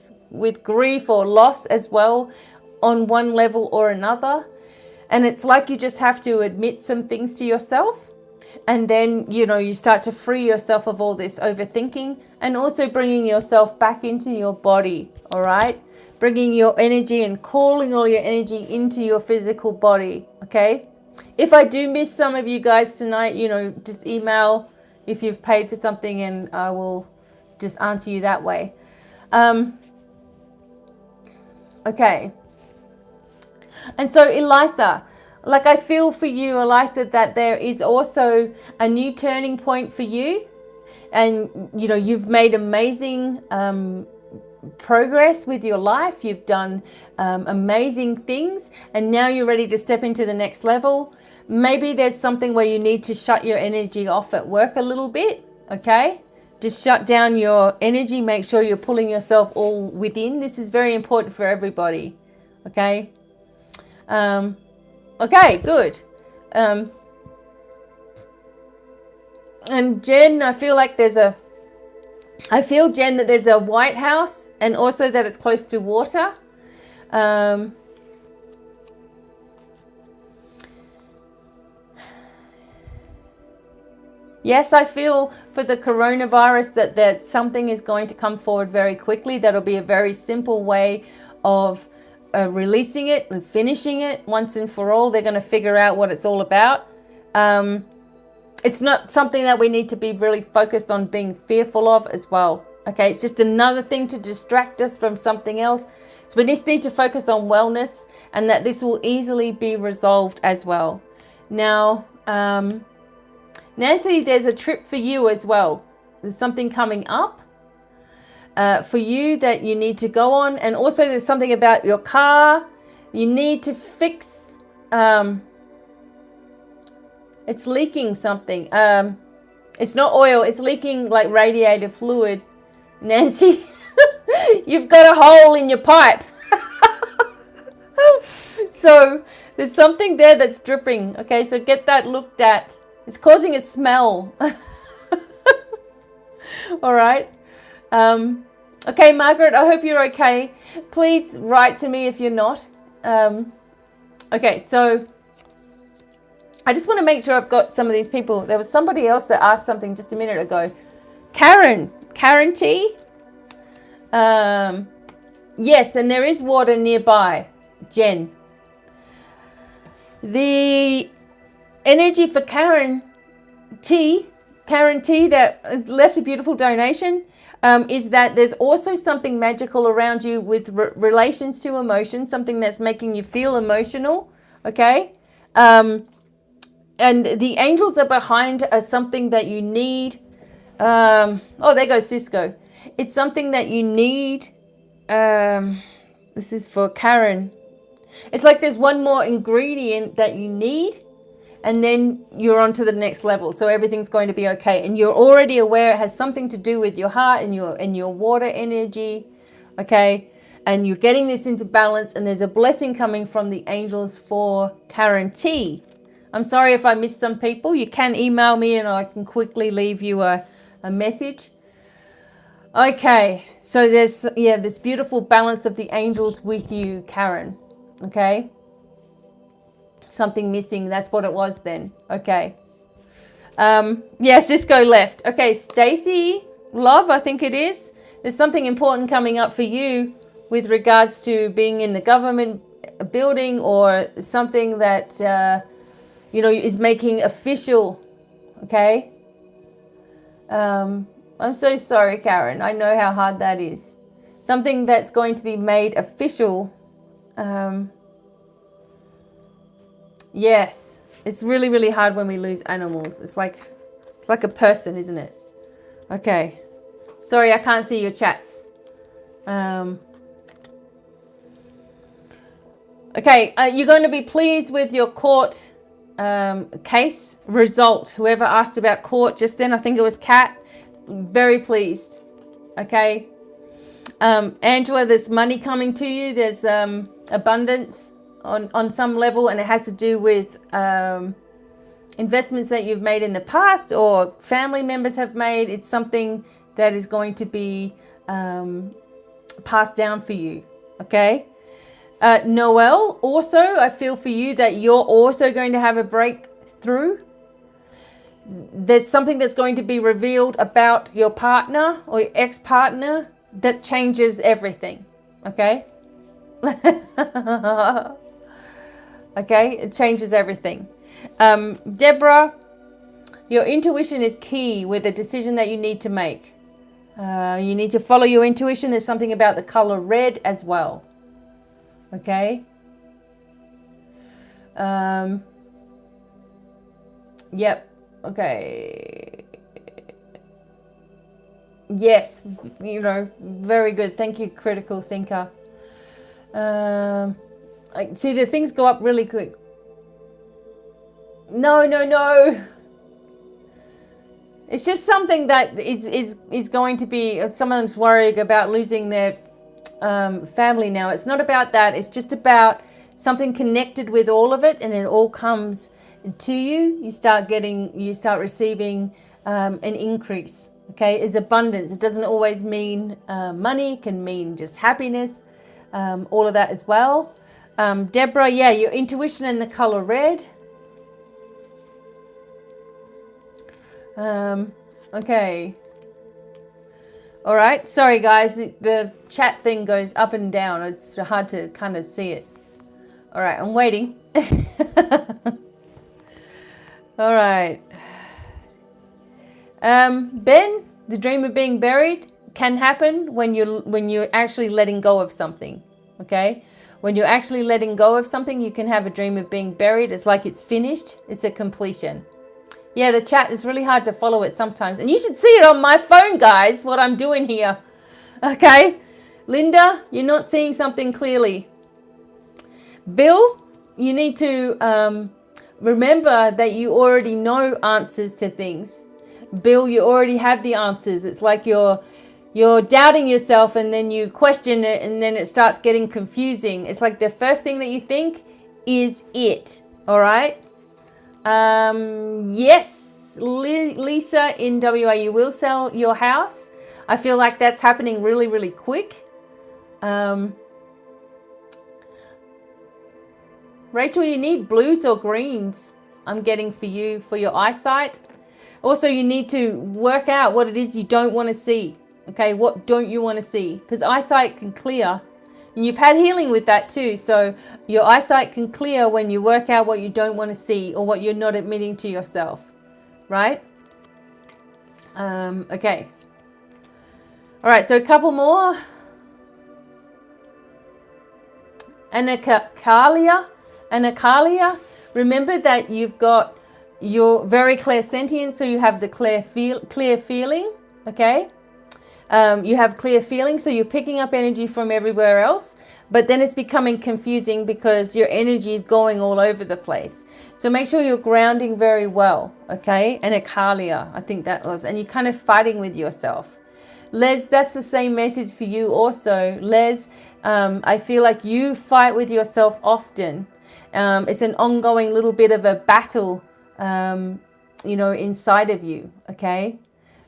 grief or loss as well on one level or another. And it's like you just have to admit some things to yourself, and then you start to free yourself of all this overthinking, and also bringing yourself back into your body. All right, bringing your energy and calling all your energy into your physical body. Okay. If I do miss some of you guys tonight, just email if you've paid for something and I will just answer you that way. Okay. And so Elisa, like I feel for you, Elisa, that there is also a new turning point for you. And, you've made amazing progress with your life. You've done amazing things, and now you're ready to step into the next level. Maybe there's something where you need to shut your energy off at work a little bit. Okay, just shut down your energy. Make sure you're pulling yourself all within. This is very important for everybody. Okay. Okay, good. And Jen, I feel Jen, that there's a White House, and also that it's close to water. Yes, I feel for the coronavirus that something is going to come forward very quickly. That'll be a very simple way of releasing it and finishing it once and for all. They're going to figure out what it's all about. It's not something that we need to be really focused on being fearful of as well. Okay, it's just another thing to distract us from something else. So we just need to focus on wellness, and that this will easily be resolved as well. Now, Nancy, there's a trip for you as well. There's something coming up for you that you need to go on. And also there's something about your car. You need to fix, it's leaking something. It's not oil, it's leaking like radiator fluid. Nancy, you've got a hole in your pipe. So there's something there that's dripping. Okay, so get that looked at. It's causing a smell. All right. Okay, Margaret, I hope you're okay. Please write to me if you're not. Okay, so I just want to make sure I've got some of these people. There was somebody else that asked something just a minute ago. Karen T. Yes, and there is water nearby. Jen. The energy for Karen T that left a beautiful donation, is that there's also something magical around you with relations to emotion, something that's making you feel emotional, okay? And the angels are behind something that you need. Oh, there goes Cisco. It's something that you need. This is for Karen. It's like there's one more ingredient that you need, and then you're on to the next level. So everything's going to be okay. And you're already aware it has something to do with your heart and your water energy. Okay. And you're getting this into balance, and there's a blessing coming from the angels for Karen T. I'm sorry if I missed some people. You can email me and I can quickly leave you a message. Okay. So there's, this beautiful balance of the angels with you, Karen. Okay. Something missing. That's what it was then. Okay. Cisco left. Okay, Stacy, love, I think it is. There's something important coming up for you with regards to being in the government building, or something that, is making official. Okay. I'm so sorry, Karen. I know how hard that is. Something that's going to be made official. Yes, it's really, really hard when we lose animals. It's like a person, isn't it? Okay. Sorry, I can't see your chats. Okay, you're going to be pleased with your court case result. Whoever asked about court just then, I think it was Kat. Very pleased. Okay. Angela, there's money coming to you. There's abundance on some level, and it has to do with investments that you've made in the past or family members have made. It's something that is going to be passed down for you. Okay. Noelle, also, I feel for you that you're also going to have a breakthrough. There's something that's going to be revealed about your partner or your ex-partner that changes everything. Okay. Okay, it changes everything. Deborah, your intuition is key with a decision that you need to make. You need to follow your intuition. There's something about the color red as well. Okay. Yep. Okay. Yes. Very good. Thank you, critical thinker. See, the things go up really quick. No. It's just something that is going to be, someone's worried about losing their family now. It's not about that. It's just about something connected with all of it, and it all comes to you. You start receiving an increase. Okay, it's abundance. It doesn't always mean money. It can mean just happiness. All of that as well. Deborah, your intuition and the color red. Okay. All right. Sorry, guys. The chat thing goes up and down. It's hard to kind of see it. All right. I'm waiting. All right. Ben, the dream of being buried can happen when you're actually letting go of something. okay? When you're actually letting go of something, you can have a dream of being buried. It's like it's finished. It's a completion. Yeah, the chat is really hard to follow it sometimes. And you should see it on my phone, guys, what I'm doing here. Okay? Linda, you're not seeing something clearly. Bill, you need to remember that you already know answers to things. Bill, you already have the answers. It's like you're doubting yourself and then you question it and then it starts getting confusing. It's like the first thing that you think is it. All right? Yes, Lisa in WA, you will sell your house. I feel like that's happening really, really quick. Rachel, you need blues or greens. I'm getting for you for your eyesight. Also, you need to work out what it is you don't want to see. Okay, what don't you want to see? Because eyesight can clear. And you've had healing with that too. So your eyesight can clear when you work out what you don't want to see or what you're not admitting to yourself. Right? Okay. All right, so a couple more. Anakalia. Remember that you've got your very clairsentient, so you have the clear feeling, okay? You have clear feeling, so you're picking up energy from everywhere else, but then it's becoming confusing because your energy is going all over the place. So make sure you're grounding very well, okay? Anakalia, I think that was, and you're kind of fighting with yourself. Les, that's the same message for you also. Les, I feel like you fight with yourself often. It's an ongoing little bit of a battle, you know, inside of you, okay?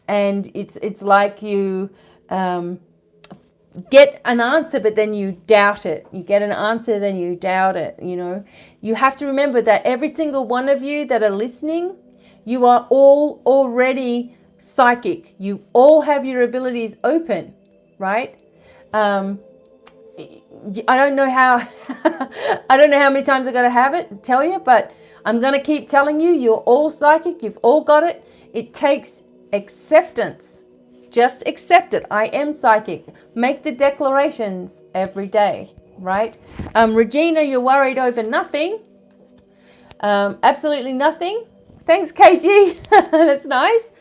And it's like you get an answer, but then you doubt it. You get an answer, then you doubt it, you know. You have to remember that every single one of you that are listening, you are all already psychic. You all have your abilities open, right? I don't know how I don't know how many times I gotta tell you, but I'm gonna keep telling you, you're all psychic, you've all got it. It takes acceptance. Just accept it. I am psychic. Make the declarations every day, right? Regina, you're worried over nothing. Absolutely nothing. Thanks, KG. That's nice.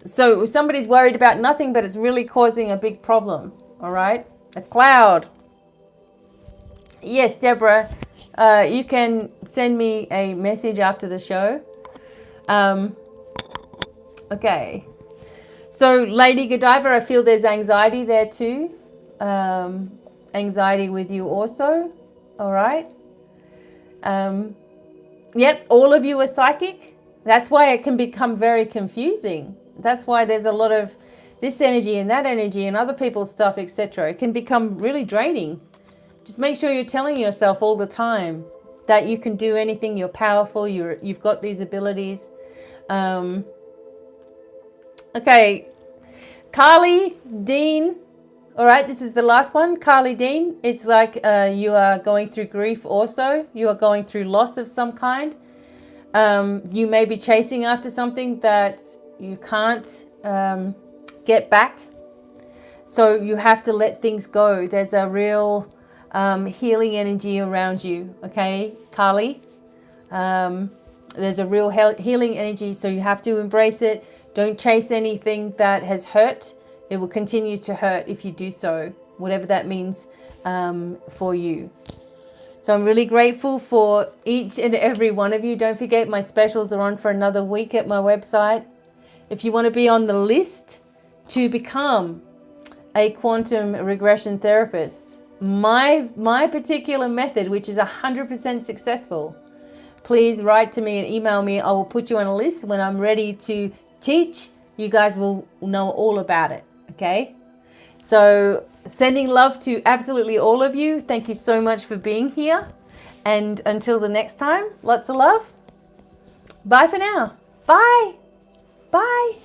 So somebody's worried about nothing, but it's really causing a big problem. All right. A cloud. Yes, Deborah, you can send me a message after the show. Okay. So Lady Godiva, I feel there's anxiety there too. Anxiety with you also. All right. Yep, all of you are psychic. That's why it can become very confusing. That's why there's a lot of this energy and that energy and other people's stuff, etc. It can become really draining. Just make sure you're telling yourself all the time that you can do anything, you're powerful, you've got these abilities. Okay, Carly, Dean. All right, this is the last one. Carly Dean, it's like you are going through grief also. You are going through loss of some kind. You may be chasing after something that you can't get back. So you have to let things go. There's a real healing energy around you, okay, Carly? There's a real healing energy, so you have to embrace it. Don't chase anything that has hurt. It will continue to hurt if you do so, whatever that means for you. So I'm really grateful for each and every one of you. Don't forget, my specials are on for another week at my website. If you want to be on the list to become a quantum regression therapist, my particular method, which is 100% successful, please write to me and email me. I will put you on a list. When I'm ready to teach, you guys will know all about it. Okay? So sending love to absolutely all of you. Thank you so much for being here. And until the next time, lots of love. Bye for now. Bye. Bye.